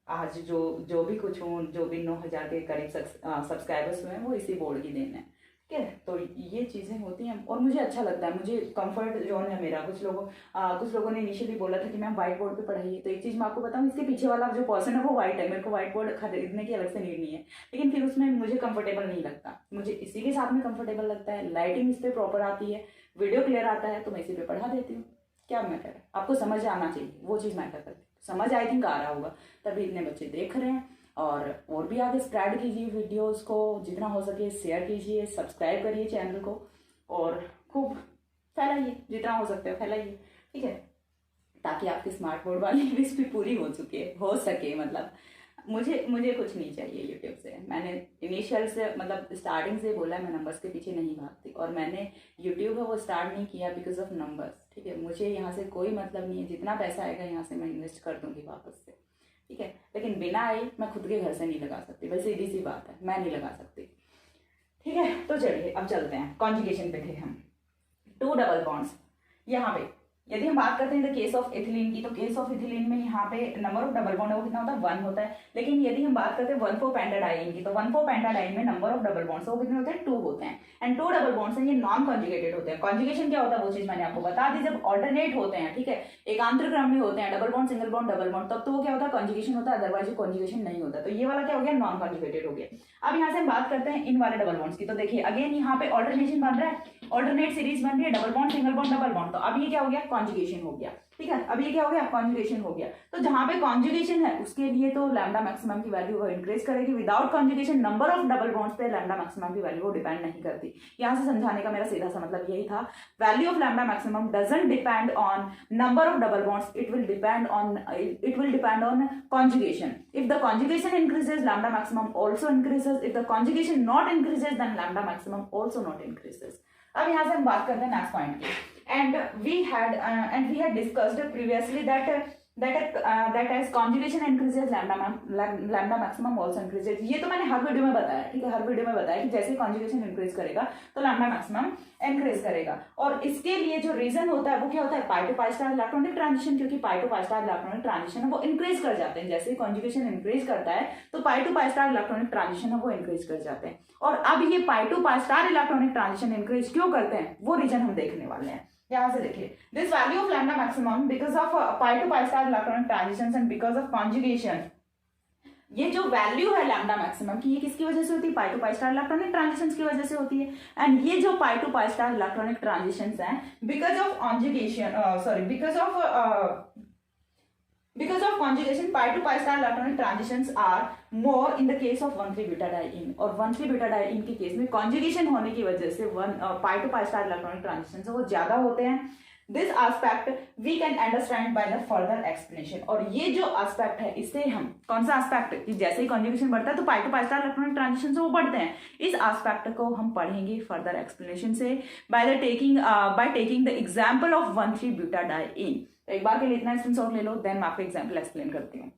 आज जो भी कुछ हूँ, जो भी 9,000 के करीब सब्सक्राइबर्स हुए हैं, वो इसी बोर्ड की देन है, ठीक है। तो ये चीज़ें होती हैं और मुझे अच्छा लगता है, मुझे कंफर्ट जोन है मेरा। कुछ लोगों ने इनिशियली बोला था कि मैम व्हाइट बोर्ड पे पढ़ाइए। तो एक चीज़ मैं आपको बताऊँ, इसके पीछे वाला जो पर्सन है वो व्हाइट है, मेरे को व्हाइट बोर्ड खरीदने की अलग से नीड नहीं है, लेकिन फिर उसमें मुझे कंफर्टेबल नहीं लगता। मुझे इसी के साथ में कंफर्टेबल लगता है, लाइटिंग इस पर प्रॉपर आती है, वीडियो क्लियर आता है, तो मैं इसी पे पढ़ा देती हूँ। क्या मैटर है, आपको समझ आना चाहिए, वो चीज़ मैटर करती है। समझ आई थिंक आ रहा होगा, तभी इतने बच्चे देख रहे हैं। और भी आगे स्प्रेड कीजिए वीडियोस को, जितना हो सके शेयर कीजिए, सब्सक्राइब करिए चैनल को और खूब फैलाइए, जितना हो सकता है फैलाइए, ठीक है। ताकि आपकी स्मार्ट बोर्ड वाली विश भी पूरी हो सके। मतलब मुझे कुछ नहीं चाहिए यूट्यूब से। मैंने इनिशियल से, मतलब स्टार्टिंग से बोला है, मैं नंबर्स के पीछे नहीं भागती। और मैंने यूट्यूब है वो स्टार्ट नहीं किया बिकॉज ऑफ नंबर्स, ठीक है। मुझे यहाँ से कोई मतलब नहीं है, जितना पैसा आएगा यहाँ से मैं इन्वेस्ट कर दूंगी वापस से, ठीक है। लेकिन बिना आई मैं खुद के घर से नहीं लगा सकती, बस सीधी सी बात है, मैं नहीं लगा सकती, ठीक है। तो चलिए अब चलते हैं, कॉन्जुगेशन पे थे हम। टू डबल बॉन्ड्स, यहाँ पे यदि हम बात करते हैं द केस ऑफ इथिलीन की, तो केस ऑफ इथिलीन में यहाँ पे नंबर ऑफ डबल बॉन्ड है वो कितना होता है, 1 होता है। लेकिन यदि हम बात करते हैं 1,4-पेंटाडाइन की, तो 1,4-पेंटाडाइन में नंबर ऑफ डबल बॉन्ड्स वो कितने होते हैं, 2 होते हैं। एंड 2 डबल बॉन्ड्स हैं, ये नॉन कॉन्जुगेटेड होते हैं। कॉन्जुगेशन क्या होता है वो चीज मैंने आपको बता दी, जब ऑल्टरनेट होते हैं, ठीक है, एकांतर क्रम में होते हैं, double bond, single bond, double bond, तब तो वो क्या होता है, कॉन्जुगेशन होता है, अदरवाइज कॉन्जुगेशन नहीं होता। तो ये वाला क्या हो गया, नॉन कॉन्जुगेटेड हो गया। अब यहाँ से हम बात करते हैं इन वाले डबल बॉन्ड्स की। तो देखिए अगेन यहाँ पे ऑल्टरनेशन बन रहा है, ऑल्टरनेट सीरीज बन रही है, double bond, single bond, double bond. तो अब ये क्या हो गया, कॉन्जुगेशन हो गया, ठीक है। अब ये क्या हो गया, कॉन्जुगेशन हो गया। तो जहां पे कॉन्जुगेशन है उसके लिए तो लैम्डा मैक्सिमम की वैल्यू वो इंक्रीज करेगी। Without conjugation number of double bonds पे लैम्डा मैक्सिमम की वैल्यू वो डिपेंड नहीं करती। यहां से समझाने का मेरा सीधा सा मतलब यही था, value of lambda maximum doesn't depend on number of double bonds, it will depend on conjugation. If the conjugation increases, lambda maximum also increases. If the conjugation not increases, then lambda maximum also not increases. अब यहाँ से हम बात करते हैं next point की। and we had discussed previously that as conjugation increases, lambda maximum also increases। ये तो मैंने हर वीडियो में बताया, ठीक है, हर वीडियो में बताया कि जैसे conjugation increase करेगा तो lambda maximum increase करेगा। और इसके लिए जो रीजन होता है वो क्या होता है, pi to pi star electronic transition, क्योंकि pi to pi star electronic transition है वो इंक्रीज कर जाते हैं। जैसे conjugation इंक्रीज करता है तो pi to pi star electronic transition है वो इंक्रीज कर जाते हैं। और अब ये pi to pi star electronic transition increase क्यों करते हैं वो रीजन हम देखने वाले हैं। यहाँ से देखिए, this value of lambda maximum because of pi to pi star electronic transitions and because of conjugation. ये जो वैल्यू है लैम्डा मैक्सिमम की, ये किसकी वजह से होती है, pi to pi star electronic transitions की वजह से होती है। एंड ये जो pi to pi star electronic transitions हैं because of conjugation, because of conjugation, pi to pi star electronic transitions are more in the case of 1,3-butadiene। और 1,3-butadiene के केस में conjugation होने की वजह से pi to pi star electronic transitions वो ज्यादा होते हैं। This aspect we can understand by the further explanation। और ये जो aspect है इससे हम, कौन सा aspect, कि जैसे ही conjugation बढ़ता है तो pi to pi star electronic transitions वो बढ़ते हैं। इस aspect को हम पढ़ेंगे further explanation से by taking the example of 1,3-butadiene। तो एक बार के लिए इतना स्क्रीनशॉट ले लो, देन मैं आपको एग्जाम्पल एक्सप्लेन करती हूँ।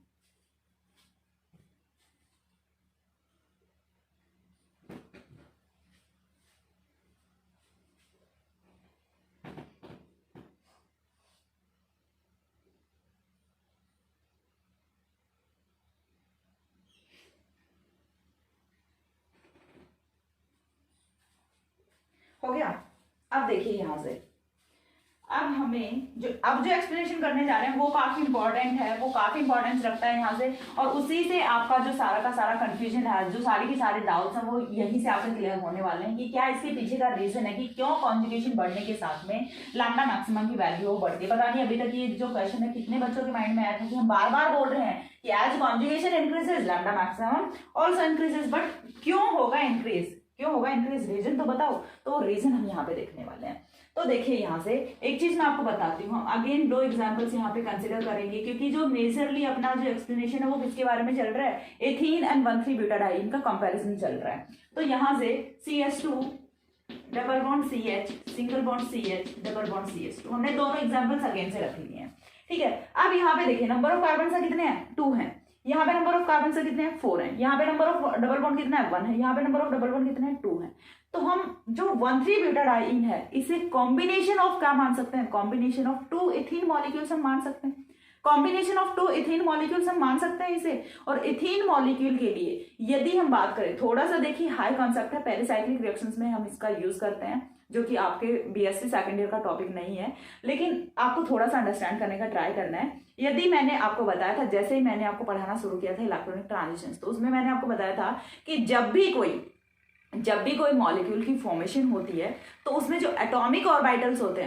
हो गया। अब देखिए यहाँ से अब हमें जो एक्सप्लेनेशन करने जा रहे हैं वो काफी इंपॉर्टेंट है, वो काफी इंपॉर्टेंस रखता है यहाँ से, और उसी से आपका जो सारा का सारा कंफ्यूजन है, जो सारी की सारे डाउट्स हैं वो यहीं से आपके क्लियर होने वाले हैं कि क्या इसके पीछे का रीजन है कि क्यों कॉन्जुगेशन बढ़ने के साथ में लैम्डा मैक्सिमम की वैल्यू वो बढ़ती है। पता नहीं अभी तक ये जो क्वेश्चन है कितने बच्चों के माइंड में आया था कि हम बार बार बोल रहे हैं कि as conjugation increases lambda maximum also increases, but क्यों होगा इंक्रीज, क्यों होगा इंक्रीज, रीजन तो बताओ। तो रीजन हम यहाँ पे देखने वाले हैं। तो देखिए यहाँ से एक चीज मैं आपको बताती हूँ, अगेन 2 एग्जांपल्स यहाँ पे कंसिडर करेंगे क्योंकि जो मेजरली अपना जो एक्सप्लेनेशन है वो किसके बारे में चल रहा है, एथीन एंड 1,3 ब्यूटाडाइन का कंपैरिजन चल रहा है। तो यहाँ से CH2 double bond CH single bond CH double bond CH2 हमने दोनों एग्जाम्पल्स अगेन से रख लिए हैं, ठीक है। अब यहाँ पे देखिए नंबर ऑफ कार्बन कितने हैं, 2 हैं। यहाँ पे नंबर ऑफ कार्बन कितने हैं, 4 हैं। यहाँ पे नंबर ऑफ डबल बॉन्ड कितना है, 1 है। यहाँ पे नंबर ऑफ डबल बॉन्ड कितने हैं, 2 है। तो हम जो 1,3 ब्यूटाडाइन है इसे कॉम्बिनेशन ऑफ क्या मान सकते हैं, कॉम्बिनेशन ऑफ 2 एथीन मॉलिक्यूल्स हम मान सकते हैं, कॉम्बिनेशन ऑफ 2 एथीन मॉलिक्यूल्स हम मान सकते हैं इसे। और एथीन मॉलिक्यूल के लिए यदि हम बात करें, थोड़ा सा देखिए हाई कॉन्सेप्ट है, पेरिसाइक्लिक रिएक्शंस में हम इसका यूज करते हैं, जो कि आपके BSc सेकंड ईयर का टॉपिक नहीं है, लेकिन आपको थोड़ा सा अंडरस्टैंड करने का ट्राई करना है। यदि मैंने आपको बताया था, जैसे ही मैंने आपको पढ़ाना शुरू किया था इलेक्ट्रॉनिक ट्रांजिशंस, तो उसमें मैंने आपको बताया था कि जब भी कोई मॉलिक्यूल की फॉर्मेशन होती है तो उसमें जो एटॉमिक ऑर्बिटल्स होते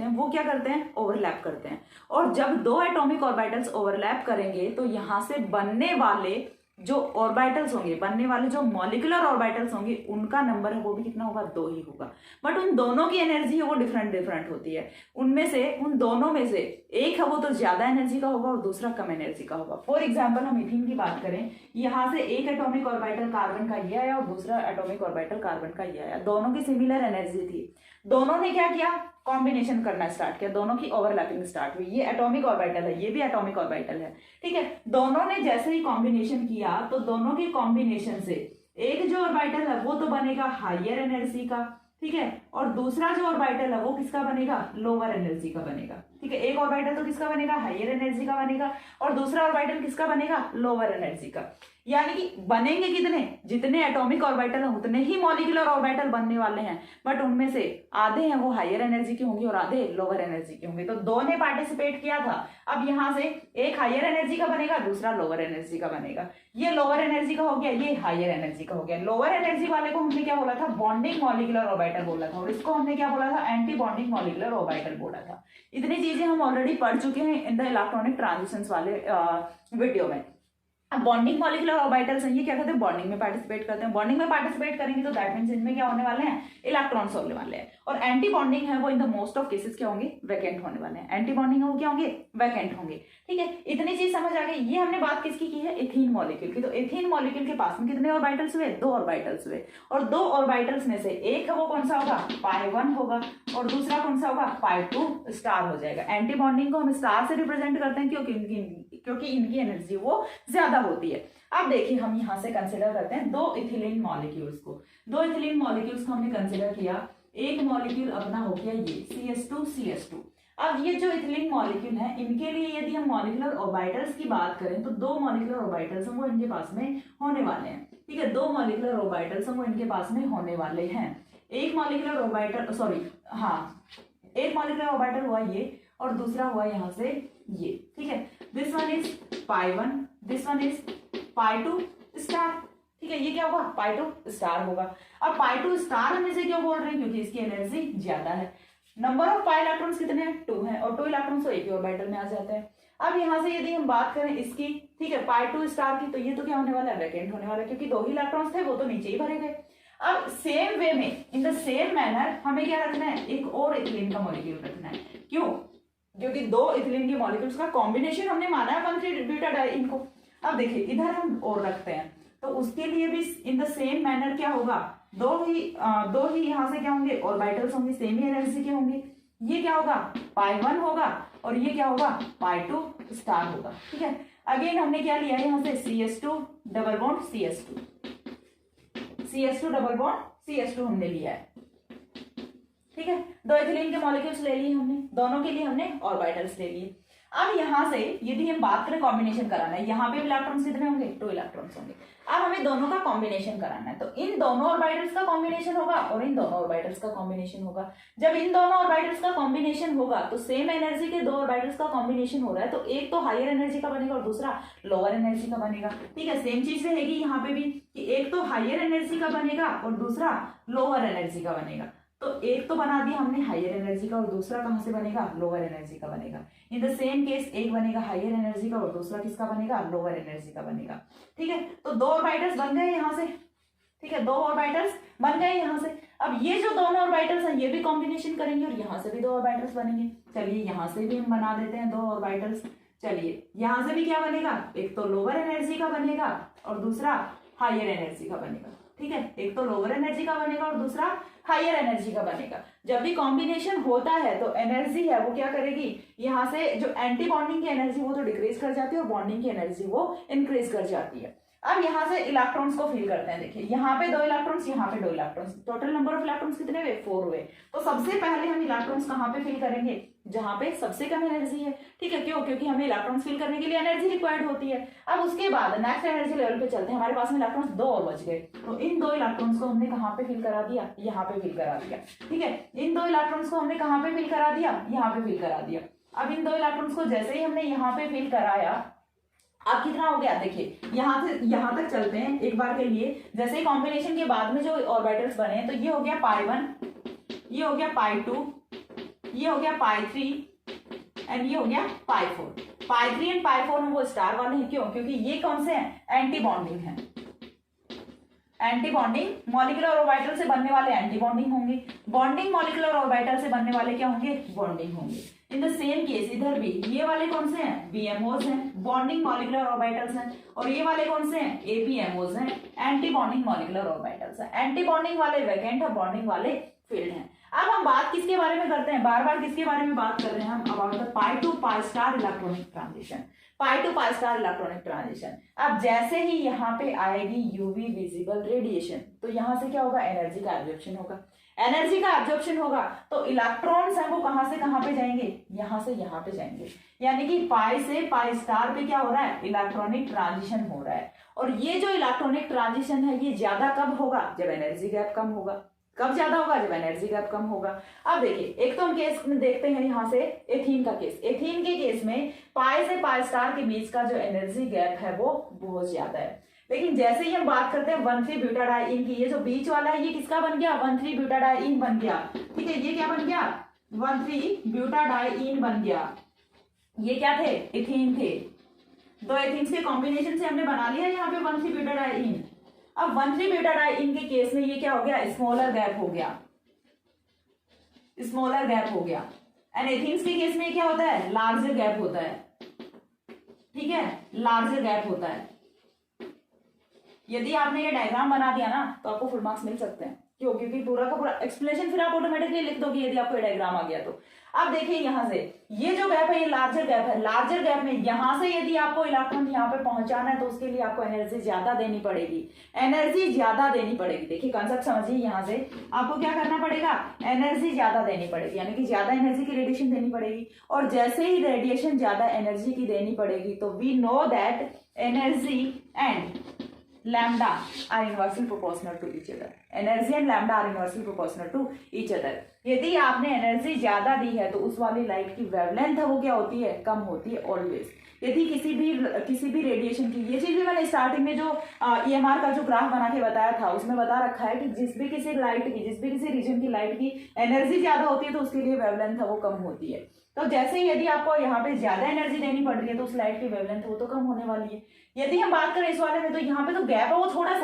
हैं वो क्या करते हैं, ओवरलैप करते हैं। और जब 2 एटॉमिक ऑर्बिटल्स ओवरलैप करेंगे तो यहाँ से बनने वाले जो ऑर्बिटल्स होंगे, बनने वाले जो मॉलिक्यूलर ऑर्बिटल्स होंगे, उनका नंबर है वो भी कितना होगा, 2 ही होगा। बट उन दोनों की एनर्जी है वो डिफरेंट होती है। उन दोनों में से एक है वो तो ज्यादा एनर्जी का होगा और दूसरा कम एनर्जी का होगा। फॉर एग्जाम्पल हम इथीन की बात करें, यहाँ से एक एटॉमिक ऑर्बिटल कार्बन का ये आया और दूसरा एटॉमिक ऑर्बिटल कार्बन का ये आया, दोनों की सिमिलर एनर्जी थी। दोनों ने क्या किया, कॉम्बिनेशन करना स्टार्ट किया, दोनों की ओवरलैपिंग स्टार्ट हुई। ये एटॉमिक ऑर्बिटल है, ये भी एटॉमिक ऑर्बिटल है, ठीक है। दोनों ने जैसे ही कॉम्बिनेशन किया तो दोनों के कॉम्बिनेशन से एक जो ऑर्बिटल है वो तो बनेगा हायर एनर्जी का, ठीक है, और दूसरा जो ऑर्बिटल है वो किसका बनेगा, लोअर एनर्जी का बनेगा, ठीक है। एक ऑर्बिटल तो किसका बनेगा, हायर एनर्जी का बनेगा, और दूसरा ऑर्बिटल किसका बनेगा, लोअर एनर्जी का। यानी कि बनेंगे कितने, जितने एटॉमिक ऑर्बिटल हैं उतने ही मॉलिक्यूलर ऑर्बिटल बनने वाले हैं, बट उनमें से आधे हैं वो हायर एनर्जी के होंगे और आधे लोअर एनर्जी के होंगे। तो 2 ने पार्टिसिपेट किया था। अब यहाँ से एक हायर एनर्जी का बनेगा, दूसरा लोअर एनर्जी का बनेगा। ये लोअर एनर्जी का हो गया, ये हायर एनर्जी का हो गया। लोअर एनर्जी वाले को हमने क्या बोला था, बॉन्डिंग मॉलिक्यूलर ऑर्बिटल बोला था, और इसको हमने क्या बोला था, एंटी बॉन्डिंग मॉलिक्यूलर ऑर्बिटल बोला था। इतनी चीजें हम ऑलरेडी पढ़ चुके हैं इन द इलेक्ट्रॉनिक ट्रांजिशंस वाले वीडियो में। अब बॉन्डिंग मॉलिक्यूलर ऑर्बिटल्स हैं, ये क्या करते हैं, बॉन्डिंग में पार्टिसिपेट करते हैं। बॉन्डिंग में पार्टिसिपेट करेंगे तो दैट मींस इनमें क्या होने वाले हैं, इलेक्ट्रॉन्स होने वाले हैं। और एंटी बॉन्डिंग है वो in the most of cases क्या होंगे, वैकेंट होने वाले हैं। एंटी बॉन्डिंग है वो क्या होंगे, वैकेंट होंगे, ठीक है। इतनी चीज समझ आ गई। ये हमने बात किसकी की है, एथीन मॉलिक्यूल की। तो एथीन मॉलिक्यूल के पास में कितने ऑर्बिटल्स हुए, 2 ऑर्बिटल्स हुए, और 2 ऑर्बिटल्स में से एक है वो कौन सा होगा, π1 होगा, और दूसरा कौन सा होगा, π2 स्टार हो जाएगा। एंटी बॉन्डिंग को हम स्टार से रिप्रेजेंट करते हैं क्योंकि इनकी एनर्जी वो ज्यादा होती है। अब देखिए हम यहाँ से कंसिडर करते हैं 2 इथिलीन मॉलिक्यूल्स को। 2 इथिलीन मॉलिक्यूल्स को हमने कंसिडर किया। एक मॉलिक्यूल अपना हो गया ये CH2। अब ये जो इथिलीन मॉलिक्यूल है, इनके लिए यदि हम मॉलिक्यूलर ऑर्बिटल्स की बात करें तो 2 मॉलिक्यूलर ऑर्बिटल्स वो इनके पास में होने वाले हैं, ठीक है। 2 मॉलिक्यूलर ऑर्बिटल्स वो इनके पास में होने वाले हैं। एक मॉलिक्यूलर ऑर्बिटल एक मॉलिक्यूलर ऑर्बिटल हुआ ये, और दूसरा हुआ यहाँ से ये, ठीक है। This one is π1, this one is π2 star, ठीक है। ये क्या होगा, π2 स्टार होगा। अब π2 स्टार हम इसे क्यों बोल रहे हैं, क्योंकि इसकी एनर्जी ज्यादा है। नंबर ऑफ पाई इलेक्ट्रॉन्स कितने हैं, 2 हैं, और 2 इलेक्ट्रॉन्स तो एक ही ऑर्बिटल में आ जाते हैं। अब यहाँ से यदि हम बात करें इसकी, ठीक है, π2 स्टार की, तो ये तो क्या होने वाला है, वैकेंट होने वाला है, क्योंकि 2 ही इलेक्ट्रॉन्स थे वो तो नीचे ही भरे गए। अब सेम वे में, इन द सेम मैनर हमें क्या रखना है, एक और इथिलीन का मॉलिक्यूल रखना है। क्यों, क्योंकि 2 इथिलीन के मॉलिक्यूल्स का कॉम्बिनेशन हमने माना है 1,3 ब्यूटाडाइन को। अब देखिए इधर हम और रखते हैं, तो उसके लिए भी इन द सेम मैनर क्या होगा, 2 ही यहाँ से क्या होंगे, ऑर्बिटल्स होंगे, सेम ही एनर्जी के होंगे। ये क्या होगा, π1 होगा, और ये क्या होगा, π2 स्टार होगा, ठीक है। अगेन हमने क्या लिया है यहाँ से, CH2 double bond CH2 double bond CH2 हमने लिया है, ठीक है, 2 एथिलीन के मॉलिक्यूल्स ले लिए हमने, दोनों के लिए हमने ऑर्बिटल्स ले लिए। अब यहां से यदि हम बात करें कॉम्बिनेशन कराना है, यहाँ पे इलेक्ट्रॉन्स कितने होंगे, 2 इलेक्ट्रॉन्स होंगे। अब हमें दोनों का कॉम्बिनेशन कराना है, तो इन दोनों ऑर्बिटल्स का कॉम्बिनेशन होगा और इन दोनों ऑर्बिटल्स का कॉम्बिनेशन होगा। जब इन दोनों ऑर्बिटल्स का कॉम्बिनेशन होगा तो सेम एनर्जी के 2 ऑर्बिटल्स का कॉम्बिनेशन हो रहा है, तो एक तो हायर एनर्जी का बनेगा और दूसरा लोअर एनर्जी का बनेगा। ठीक है, सेम चीज रहेगी यहाँ पे भी कि एक तो हायर एनर्जी का बनेगा और दूसरा लोअर एनर्जी का बनेगा। तो एक तो बना दिया हमने हायर एनर्जी का और दूसरा कहां से बनेगा, लोअर एनर्जी का बनेगा। इन द सेम केस एक बनेगा हायर एनर्जी का और दूसरा किसका बनेगा, लोअर एनर्जी का बनेगा। ठीक है, तो 2 ऑर्बिटल्स बन गए यहाँ से। ठीक है, 2 ऑर्बिटल्स बन गए यहाँ से। अब ये जो दोनों ऑर्बिटल्स हैं ये भी कॉम्बिनेशन करेंगे और यहाँ से भी 2 ऑर्बिटल्स बनेंगे। चलिए यहाँ से भी हम बना देते हैं 2 ऑर्बिटल्स। चलिए यहाँ से भी क्या बनेगा, एक तो लोअर एनर्जी का बनेगा और दूसरा हायर एनर्जी का बनेगा। ठीक है, एक तो लोअर एनर्जी का बनेगा और दूसरा हायर एनर्जी का बनेगा। जब भी कॉम्बिनेशन होता है तो एनर्जी है वो क्या करेगी, यहाँ से जो एंटी बॉन्डिंग की एनर्जी वो तो डिक्रीज कर जाती है और बॉन्डिंग की एनर्जी वो इंक्रीज कर जाती है। अब यहाँ से इलेक्ट्रॉन्स को फिल करते हैं। देखिए यहाँ पे 2 इलेक्ट्रॉन्स, यहाँ पे 2 electrons, total number of electrons कितने हुए, 4 हुए। तो सबसे पहले हम इलेक्ट्रॉन्स कहाँ पे फिल करेंगे, जहां पे सबसे कम एनर्जी है। ठीक है, क्यों, क्योंकि हमें इलेक्ट्रॉन्स फिल करने के लिए एनर्जी रिक्वायर्ड होती है। अब उसके बाद नेक्स्ट एनर्जी लेवल पे चलते हैं, हमारे पास में इलेक्ट्रॉन्स 2 और बच गए, तो इन 2 इलेक्ट्रॉन्स को हमने कहाँ पे फिल करा दिया, यहाँ पे फिल करा दिया। ठीक है, इन 2 इलेक्ट्रॉन्स को हमने कहाँ पे फिल करा दिया, यहाँ पे फिल करा दिया। अब इन 2 इलेक्ट्रॉन्स को जैसे ही हमने यहाँ पे फिल कराया, अब कितना हो गया, देखिए यहाँ से यहाँ तक चलते हैं एक बार के लिए। जैसे ही कॉम्बिनेशन के बाद में जो ऑर्बिटल्स बने तो ये हो गया π1, ये हो गया π2, ये हो गया π3 एंड ये हो गया π4। π3 एंड π4 में वो स्टार वाले हैं, क्यों, क्योंकि ये कौन से हैं, एंटी बॉन्डिंग है। एंटी बॉन्डिंग मॉलिक्यूलर ऑर्बिटल से बनने वाले एंटी बॉन्डिंग होंगे, बॉन्डिंग मॉलिक्यूलर ऑर्बिटल से बनने वाले क्या होंगे, बॉन्डिंग होंगे। इन द सेम केस इधर भी ये वाले कौन से हैं, बीएमओज हैं, बॉन्डिंग मॉलिक्यूलर ऑर्बिटल्स हैं, और ये वाले कौन से हैं, एपीएमओज हैं, एंटी बॉन्डिंग मॉलिक्यूलर ऑर्बिटल्स हैं। एंटी बॉन्डिंग वाले वैकेंट है, बॉन्डिंग वाले फील्ड हैं। अब हम बात किसके बारे में करते हैं, बार बार किसके बारे में बात कर रहे हैं हम, about the pi to pi star electronic transition. Pi to pi star electronic transition. अब जैसे ही यहाँ पे आएगी यूवी विजिबल रेडिएशन, तो यहाँ से क्या होगा, एनर्जी का एब्जॉर्प्शन होगा। एनर्जी का एब्जॉर्प्शन होगा तो इलेक्ट्रॉन्स हैं वो कहां से कहां पे जाएंगे, यहां से यहां पे जाएंगे। यानी कि पाई से पाई स्टार पे क्या हो रहा है, इलेक्ट्रॉनिक ट्रांजिशन हो रहा है। और ये जो इलेक्ट्रॉनिक ट्रांजिशन है ये ज्यादा कब होगा, जब एनर्जी गैप कम होगा। कब ज्यादा होगा, जब एनर्जी गैप कम होगा। अब देखिए एक तो हम केस में देखते हैं यहाँ से एथीन का केस। एथीन के केस में पाई से पाई स्टार के बीच का जो एनर्जी गैप है वो बहुत ज्यादा है। लेकिन जैसे ही हम बात करते हैं 1,3 ब्यूटाडाइइन की, ये जो बीच वाला है ये किसका बन गया, 1,3 ब्यूटाडाइइन बन गया। ठीक है, ये क्या बन गया, 1,3 ब्यूटाडाइइन बन गया। ये क्या थे, एथीन थे। 2 एथीन्स के कॉम्बिनेशन से हमने बना लिया यहाँ पे 1,3 ब्यूटाडाइइन। अब 1,3 ब्यूटाडाइइन के केस में ये क्या हो गया, स्मॉलर गैप हो गया, स्मॉलर गैप हो गया। एंड एथीन्स के केस में क्या होता है, लार्जर गैप होता है। ठीक है, लार्जर गैप होता है। यदि आपने ये डायग्राम बना दिया ना तो आपको फुल मार्क्स मिल सकते हैं। क्यों, क्योंकि पूरा का पूरा एक्सप्लेनेशन फिर आप ऑटोमेटिकली लिख दोगे यदि आपको ये डायग्राम आ गया तो। अब देखिए यहाँ से ये जो गैप है ये लार्जर गैप है। लार्जर गैप में यहाँ से यदि आपको इलेक्ट्रॉन यहाँ पे पहुंचाना है तो उसके लिए आपको एनर्जी ज्यादा देनी पड़ेगी, एनर्जी ज्यादा देनी पड़ेगी। देखिए कंसेप्ट समझिए, यहाँ से आपको क्या करना पड़ेगा, एनर्जी ज्यादा देनी पड़ेगी, यानी कि ज्यादा एनर्जी की रेडिएशन देनी पड़ेगी। और जैसे ही रेडिएशन ज्यादा एनर्जी की देनी पड़ेगी तो we know that energy and lambda are inversely proportional to each other. Energy and lambda are inversely proportional to each other. यदि आपने एनर्जी ज्यादा दी है तो उस वाली लाइट की वेवलेंथ है वो क्या होती है, कम होती है ऑलवेज। यदि किसी भी रेडिएशन की, ये चीज भी मैंने स्टार्टिंग में जो EMR का जो ग्राफ बना के बताया था उसमें बता रखा है कि जिस भी किसी रीजन की लाइट की एनर्जी ज्यादा होती है तो उसके लिए वेवलेंथ है वो कम होती है। तो जैसे यदि आपको यहाँ पे ज्यादा एनर्जी देनी पड़ रही है तो उस लाइट की वेवलेंथ वो तो कम होने वाली है। यदि हम बात करें इस वाले में तो यहाँ पे तो गैप है वो थोड़ा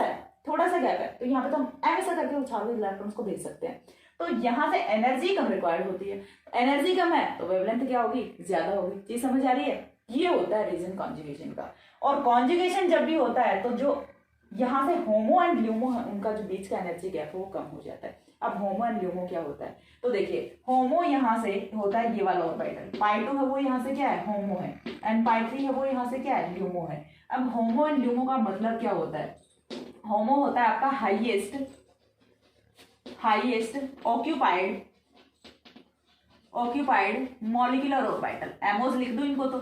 सा गैप है, तो यहाँ पे तो हम ऐसा करके उछाल के इलेक्ट्रॉन्स को भेज सकते हैं। तो यहाँ से एनर्जी कम रिक्वायर्ड होती है, एनर्जी कम है तो वेवलेंथ क्या होगी, ज्यादा होगी। चीज समझ आ रही है, ये होता है रीजन कॉन्जुगेशन का। और कॉन्जुगेशन जब भी होता है तो जो यहाँ से होमो एंड ल्यूमो है उनका जो बीच का एनर्जी गैप है वो कम हो जाता है। अब होमो एंड ल्यूमो क्या होता है, तो देखिए होमो यहाँ से होता है ये वाला ऑर्बिटल, π2 है वो यहाँ से क्या है, होमो है, एंड π3 है वो यहाँ से क्या है, ल्यूमो है। अब होमो एंड ल्यूमो का मतलब क्या होता है, होमो होता है आपका highest occupied occupied molecular orbital, MOs लिख दूं इनको तो,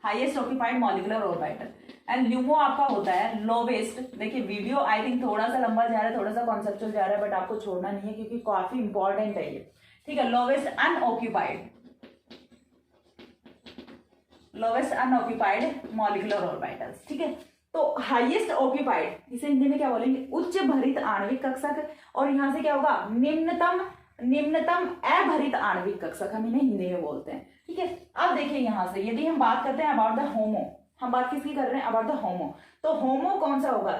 highest occupied molecular orbital. And LUMO आपका होता है लोवेस्ट। देखिए वीडियो आई थिंक थोड़ा सा लंबा जा रहा है, थोड़ा सा कॉन्सेप्चुअल जा रहा है, बट आपको छोड़ना नहीं है क्योंकि काफी इंपॉर्टेंट है ये, ठीक है। Lowest unoccupied, lowest unoccupied molecular orbitals, ठीक है। तो हाईएस्ट ऑक्यूपाइड, इसे हिंदी में क्या बोलेंगे, उच्च भरित आणविक कक्षक, और यहां से क्या होगा, निम्नतम अभरित आणविक कक्षक, हम इन्हें हिंदी में बोलते हैं, ठीक है। अब देखिए यहां से यदि हम बात करते हैं अबाउट द होमो, हम बात किसकी कर रहे हैं, अबाउट द होमो, तो होमो कौन सा होगा,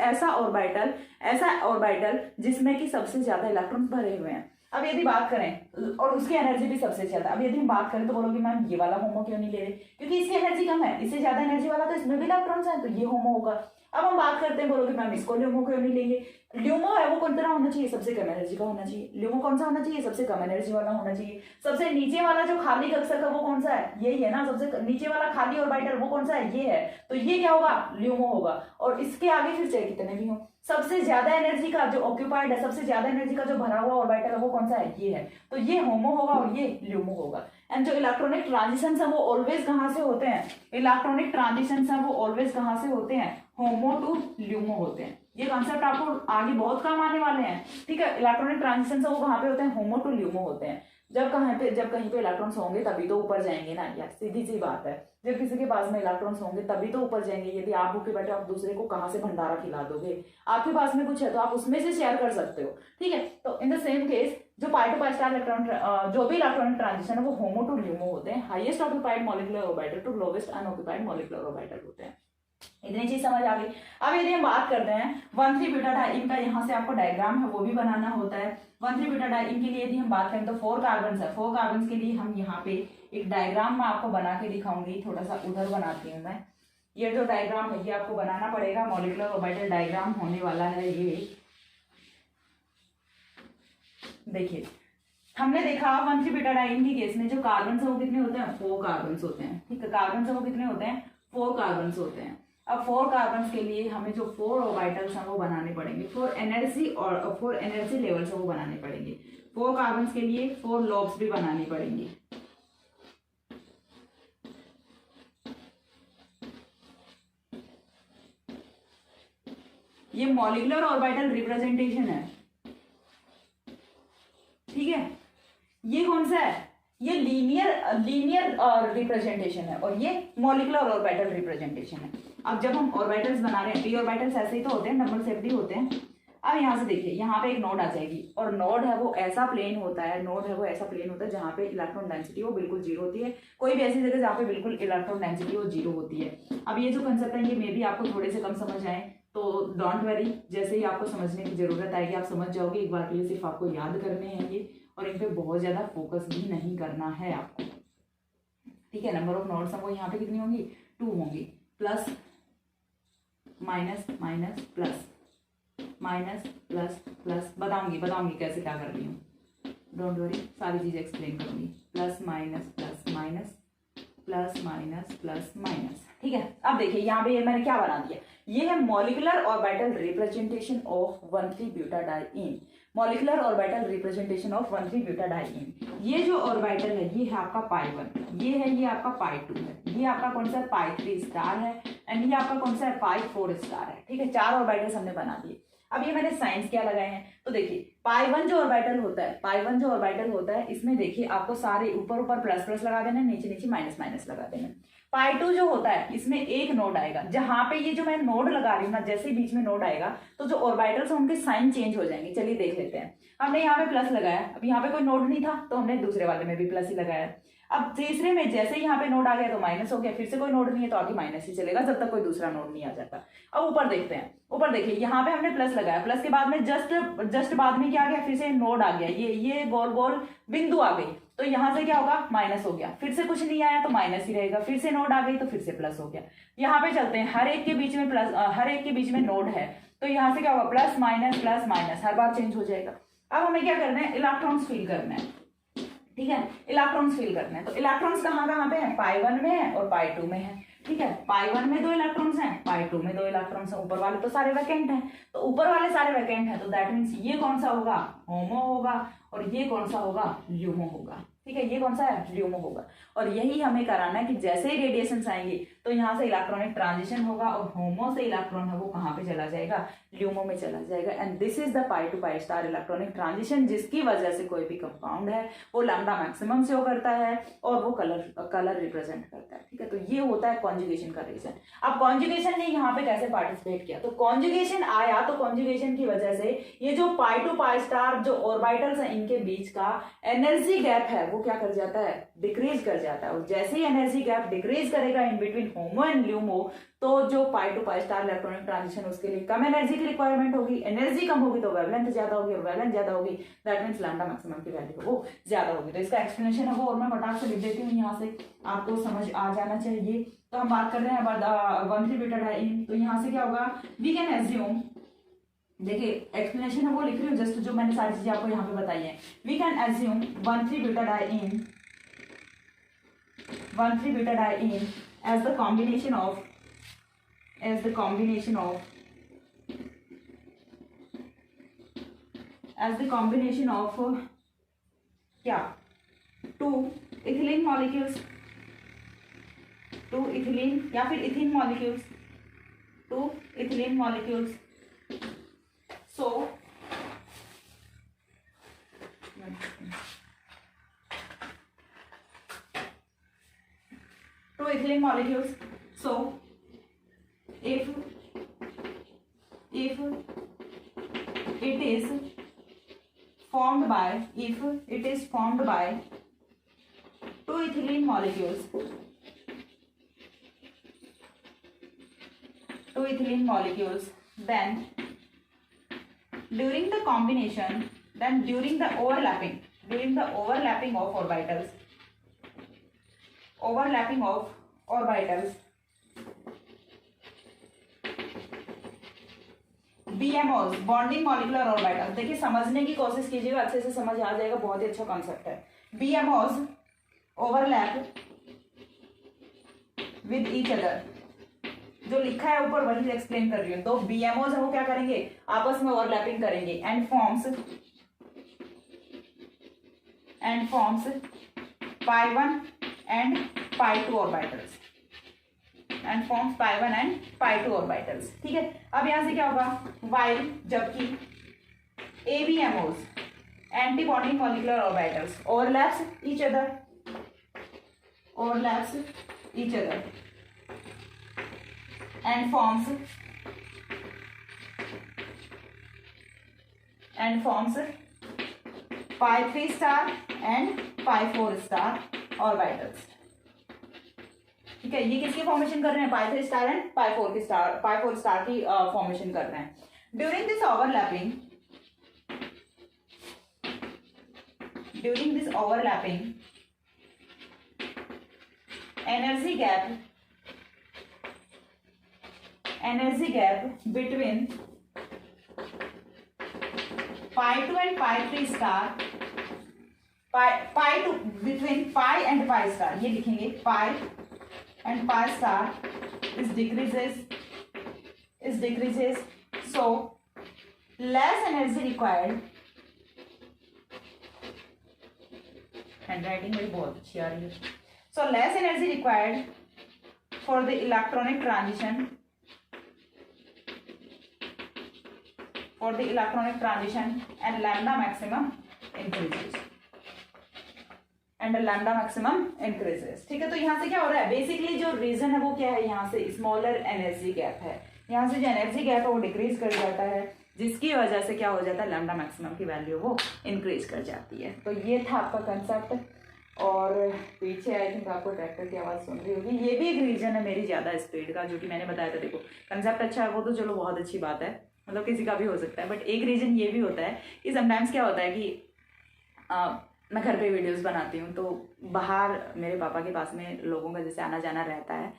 ऐसा ऑर्बिटल जिसमें कि सबसे ज्यादा इलेक्ट्रॉन्स भरे हुए हैं। अब यदि बात करें और उसकी एनर्जी भी सबसे ज्यादा, अब यदि हम बात करें तो बोलोगे मैम ये वाला होमो क्यों नहीं ले रहे, क्योंकि इसकी एनर्जी कम है, इससे ज्यादा एनर्जी वाला तो इसमें भी इलेक्ट्रॉन्स है, तो ये होमो होगा। अब हम बात करते हैं, बोलोगे मैम इसको ल्यूमो क्यों नहीं लेंगे, ल्यूमो है वो कौन सा होना चाहिए, सबसे कम एनर्जी का होना चाहिए। ल्यूमो कौन सा होना चाहिए, सबसे कम एनर्जी वाला होना चाहिए। सबसे नीचे वाला जो खाली कक्षक है वो कौन सा है, यही है ना, सबसे नीचे वाला खाली ऑर्बिटल वो कौन सा है, ये है, तो ये क्या होगा, ल्यूमो होगा। और इसके आगे फिर चाहे कितने भी हो, सबसे ज्यादा एनर्जी का जो ऑक्यूपाइड है, सबसे ज्यादा एनर्जी का जो भरा हुआ ऑर्बिटल है वो कौन सा है, ये है, तो ये होमो होगा और ये ल्यूमो होगा। एंड जो इलेक्ट्रॉनिक ट्रांजिशन है वो ऑलवेज कहां से होते हैं, इलेक्ट्रॉनिक ट्रांजिशन है वो ऑलवेज कहां से होते हैं, होमो टू ल्यूमो होते हैं। ये कॉन्सेप्ट आपको आगे बहुत काम आने वाले हैं, ठीक है। इलेक्ट्रॉनिक ट्रांजिशन वो कहाँ पे होते हैं, होमो टू ल्यूमो होते हैं। जब कहीं पे इलेक्ट्रॉन्स होंगे तभी तो ऊपर जाएंगे ना, यार सीधी सी बात है। जब किसी के पास में इलेक्ट्रॉन्स होंगे तभी तो ऊपर जाएंगे। यदि आप भूखे बैठे आप दूसरे को कहाँ से भंडारा खिला दोगे, आपके पास में कुछ है तो आप उसमें से शेयर कर सकते हो, ठीक है। तो इन द सेम केस जो pi to pi star electron, जो भी इलेक्ट्रॉनिक ट्रांजिशन है वो होमो टू ल्यूमो होते हैं। Highest occupied molecular orbital to lowest unoccupied molecular orbital होते हैं। इतनी चीज समझ आ गई। अब यदि हम बात करते हैं 1,3 बीटा डाइईन का, यहाँ से आपको डायग्राम है वो भी बनाना होता है। 1,3 बीटा डाइईन के लिए यदि हम बात करें तो 4 कार्बन है, 4 कार्बन के लिए हम यहाँ पे एक डायग्राम मैं आपको बना के दिखाऊंगी, थोड़ा सा उधर बनाती हूँ मैं। ये जो डायग्राम है ये आपको बनाना पड़ेगा, मॉलिक्यूलर ऑर्बिटल डायग्राम होने वाला है ये। देखिए हमने देखा 1,3 बीटा डाइईन की केस में जो कार्बन है वो कितने होते हैं, 4 कार्बन होते हैं, ठीक है। कार्बन है वो कितने होते हैं, 4 कार्बन होते हैं। अब 4 कार्बन के लिए हमें जो 4 ऑर्बिटल्स हैं वो बनाने पड़ेंगे, 4 एनर्जी और 4 एनर्जी लेवल्स वो बनाने पड़ेंगे। 4 कार्बन के लिए 4 लोब्स भी बनाने पड़ेंगे। ये मॉलिक्यूलर ऑर्बिटल रिप्रेजेंटेशन है, ठीक है। ये कौन सा है, ये लीनियर रिप्रेजेंटेशन है और ये मॉलिक्यूलर ऑर्बिटल रिप्रेजेंटेशन है। अब जब हम ऑर्बिटल्स बना रहे हैं, पी ऑर्बिटल्स ऐसे ही तो होते हैं, नंबर सेट भी होते हैं। अब यहाँ से देखिए यहाँ पे एक नोड आ जाएगी और नोड है वो ऐसा प्लेन होता है, नोड है वो ऐसा प्लेन होता है जहाँ पे इलेक्ट्रॉन डेंसिटी वो बिल्कुल जीरो होती है। कोई भी ऐसी जगह जहाँ पे बिल्कुल इलेक्ट्रॉन डेंसिटी वो जीरो होती है। अब ये जो कंसेप्ट है ये मे भी आपको थोड़े से कम समझ आए, तो डोंट वरी, जैसे ही आपको समझने की जरूरत आएगी आप समझ जाओगे। एक बार के लिए सिर्फ आपको याद करने हैं ये, और इन पे बहुत ज्यादा फोकस भी नहीं करना है आपको, ठीक है। नंबर ऑफ नोड्स वो यहाँ पे कितनी होंगी, 2 होंगी, plus minus minus plus minus plus plus, बताऊंगी कैसे क्या कर रही हूँ, डोंट वरी, सारी चीजें एक्सप्लेन करूंगी। Plus minus plus minus plus minus plus minus, ठीक है। अब देखिए यहाँ पे मैंने क्या बना दिया, ये है molecular orbital representation of 1,3 buta diene, molecular orbital representation of 1,3 buta diene. ये जो ऑर्बिटल है ये है आपका पाई 1, ये है ये आपका पाई 2 है, ये आपका कौन सा पाई 3 स्टार है, एंड ये आपका कौन सा है पाई 4 स्टार है, ठीक है। 4 ऑर्बिटल्स हमने बना दिए। अब ये मैंने साइंस क्या लगाए हैं, तो देखिए पाई 1 जो ऑर्बिटल होता है, पाई 1 जो ऑर्बिटल होता है इसमें देखिए आपको सारे ऊपर ऊपर प्लस प्लस लगा देना, नीचे नीचे माइनस माइनस लगा देना। पाई 2 जो होता है इसमें एक नोड आएगा, जहां पे ये जो मैं नोड लगा रही हूँ ना, जैसे ही बीच में नोड आएगा तो जो ऑर्बिटल्स हैं उनके साइन चेंज हो जाएंगे। चलिए देख लेते हैं। हमने यहाँ पे प्लस लगाया, अब यहाँ पे कोई नोड नहीं था तो हमने दूसरे वाले में भी प्लस ही लगाया। अब तीसरे में जैसे ही यहाँ पे नोड आ गया तो माइनस हो गया, फिर से कोई नोड नहीं है तो आगे माइनस ही चलेगा जब तक कोई दूसरा नोड नहीं आ जाता। अब ऊपर देखते हैं, ऊपर देखिए यहाँ पे हमने प्लस लगाया, प्लस के बाद में जस्ट बाद में क्या आ गया, फिर से नोड आ गया, ये गोल गोल बिंदु आ गई, तो यहाँ से क्या होगा, माइनस हो गया, फिर से कुछ नहीं आया तो माइनस ही रहेगा, फिर से नोड आ गई तो फिर से प्लस हो गया। यहाँ पे चलते हैं, हर एक के बीच में प्लस, हर एक के बीच में नोड है तो यहाँ से क्या होगा, प्लस माइनस हर बार चेंज हो जाएगा। अब हमें क्या करना है, इलेक्ट्रॉन्स फिल करना है, ठीक है। इलेक्ट्रॉन्स फिल करना है, तो इलेक्ट्रॉन्स कहाँ कहाँ पे है, पाई 1 में है और पाई 2 में है, ठीक है, पाई 1 में 2 इलेक्ट्रॉन्स हैं, पाई 2 में 2 इलेक्ट्रॉन्स हैं, ऊपर वाले तो सारे वैकेंट हैं, तो ऊपर वाले सारे वैकेंट हैं, तो दैट मीन्स ये कौन सा होगा, होमो होगा, और ये कौन सा होगा, ल्यूमो होगा। ठीक है, ये कौन सा है, ल्यूमो होगा। और यही हमें कराना है कि जैसे ही रेडिएशन आएंगे तो यहाँ से इलेक्ट्रॉनिक ट्रांजिशन होगा और होमो से इलेक्ट्रॉन है वो कहाँ पे चला जाएगा, ल्यूमो में चला जाएगा। And this is the pi to pi star electronic transition, जिसकी वजह से कोई भी कंपाउंड है वो लैम्डा मैक्सिमम शो करता है और वो कलर रिप्रेजेंट करता है। ठीक है, तो ये होता है कॉन्जुगेशन का रीजन। अब कॉन्जुगेशन ने यहाँ पे कैसे पार्टिसिपेट किया, तो कॉन्जुगेशन आया, तो कॉन्जुगेशन की वजह से ये जो पाई टू पाई स्टार जो ऑर्बिटल्स है इनके बीच का एनर्जी गैप है वो क्या कर जाता है, डिक्रीज कर जाता है। और जैसे ही एनर्जी गैप डिक्रीज करेगा in between HOMO and LUMO, तो जो pi to pi star electronic transition उसके लिए कम एनर्जी की रिक्वायरमेंट होगी, एनर्जी कम होगी तो वेवलेंथ ज्यादा होगी, और वेवलेंथ ज्यादा होगी दैट मींस लैम्डा मैक्सिमम की वैल्यू वो ज्यादा होगी। तो इसका एक्सप्लेनेशन है वो और मैं फटाक से लिख देती हूँ, यहाँ से आपको समझ आ जाना चाहिए। तो हम बात कर रहे हैं अबाउट 1,3 बीटा डाइईन, तो यहाँ से क्या होगा, वी कैन एज्यूम, देखिए एक्सप्लेनेशन है वो लिख रही हूँ जस्ट, जो मैंने सारी चीजें आपको यहाँ पे बताई है। We can assume 1,3 beta diene, 1,3 beta diene as the combination of क्या, 2 इथिलीन मॉलिक्यूल्स, 2 इथिलीन या फिर ethene molecules, 2 ethylene molecules. So two ethylene molecules. So if it is formed by two ethylene molecules, then during the overlapping of orbitals, BMOs, bonding molecular orbitals, देखिए समझने की कोशिश कीजिएगा, अच्छे से समझ आ जाएगा, बहुत ही अच्छा कॉन्सेप्ट है। BMOs overlap with each other, जो लिखा है ऊपर वही एक्सप्लेन कर रही हूँ। तो BMOs है वो क्या करेंगे, आपस में ओवरलैपिंग करेंगे and forms pi 1 and pi 2 orbitals, ठीक है। अब यहां से क्या होगा, वाइल, जबकि ABMOs anti bonding molecular orbitals overlaps each other and forms pi 3 star and pi 4 star orbitals. ठीक है, ये किसकी फॉर्मेशन कर रहे हैं, पाई 3 स्टार एंड पाई 4 स्टार की फॉर्मेशन कर रहे हैं। During this overlapping energy gap between pi 2 and pi 3 star, between pi and pi star, ये लिखेंगे पाई and pi star is decreases, so less energy required, handwriting मेरी बहुत अच्छी आ रही है, so less energy required for the electronic transition and lambda maximum increases, ठीक है। तो यहाँ से क्या हो रहा है, बेसिकली जो रीजन है वो क्या है, यहाँ से स्मॉलर एनर्जी गैप है, यहाँ से जो एनर्जी गैप है वो डिक्रीज कर जाता है, जिसकी वजह से क्या हो जाता है, लैम्डा मैक्सिमम की वैल्यू वो इंक्रीज कर जाती है। तो ये था आपका कंसेप्ट। और पीछे आई थिंक आपको ट्रैक्टर की आवाज़ सुन रही होगी, ये भी एक रीजन है मेरी ज़्यादा स्पीड का, जो कि मैंने बताया था। देखो कंसेप्ट अच्छा है वो तो चलो बहुत अच्छी बात है, मतलब किसी का भी हो सकता है, बट एक रीजन ये भी होता है कि समटाइम्स क्या होता है कि मैं घर पे वीडियोस बनाती हूँ, तो बाहर मेरे पापा के पास में लोगों का जैसे आना जाना रहता है,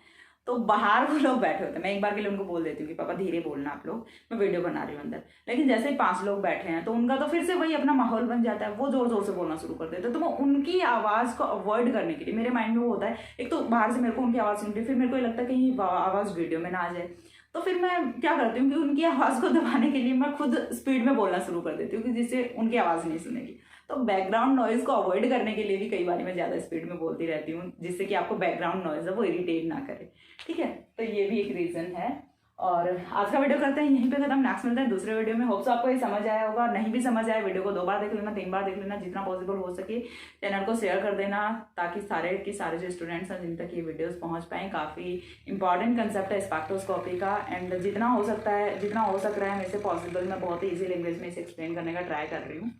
तो बाहर वो लोग बैठे होते हैं, मैं एक बार के लिए उनको बोल देती हूँ कि पापा धीरे बोलना आप लोग, मैं वीडियो बना रही हूँ अंदर। लेकिन जैसे ही 5 लोग बैठे हैं तो उनका तो फिर से वही अपना माहौल बन जाता है, वो जोर जोर से बोलना शुरू कर देते हैं। तो मैं उनकी आवाज़ को अवॉइड करने के लिए, मेरे माइंड में वो होता है, एक तो बाहर से मेरे को उनकी आवाज़ सुनती है, फिर मेरे को ये लगता है कहीं आवाज़ वीडियो में ना आ जाए, तो फिर मैं क्या करती हूँ कि उनकी आवाज़ को दबाने के लिए मैं खुद स्पीड में बोलना शुरू कर देती हूँ कि जिससे उनकी आवाज़ नहीं सुनेगी। तो बैकग्राउंड नॉइज़ को अवॉइड करने के लिए भी कई बार मैं ज़्यादा स्पीड में बोलती रहती हूँ, जिससे कि आपको बैकग्राउंड नॉइज़ है वो इरिटेट ना करे, ठीक है। तो ये भी एक रीज़न है। और आज का वीडियो करते हैं यहीं पे खत्म, नेक्स्ट मिलते हैं दूसरे वीडियो में। होप्स आपको ये समझ आया होगा, नहीं भी समझ आया वीडियो को 2 बार देख लेना, 3 बार देख लेना, जितना पॉसिबल हो सके। चैनल को शेयर कर देना ताकि सारे जो स्टूडेंट्स हैं जिन तक ये वीडियोस पहुंच पाएँ। काफ़ी इंपॉर्टेंट कंसेप्ट है स्पेक्ट्रोस्कोपी का, एंड जितना हो सक रहा है मेरे से पॉसिबल, मैं बहुत ही ईजी लैंग्वेज में इसे एक्सप्लेन करने का ट्राई कर रही हूँ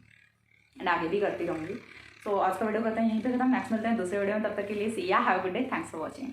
एंड आगे भी करती रहूँगी। सो आज का वीडियो करते हैं यहीं पे खत्म, नेक्स्ट मिलते हैं दूसरे वीडियो में। तब तक के लिए सी या, have a good day, thanks for watching.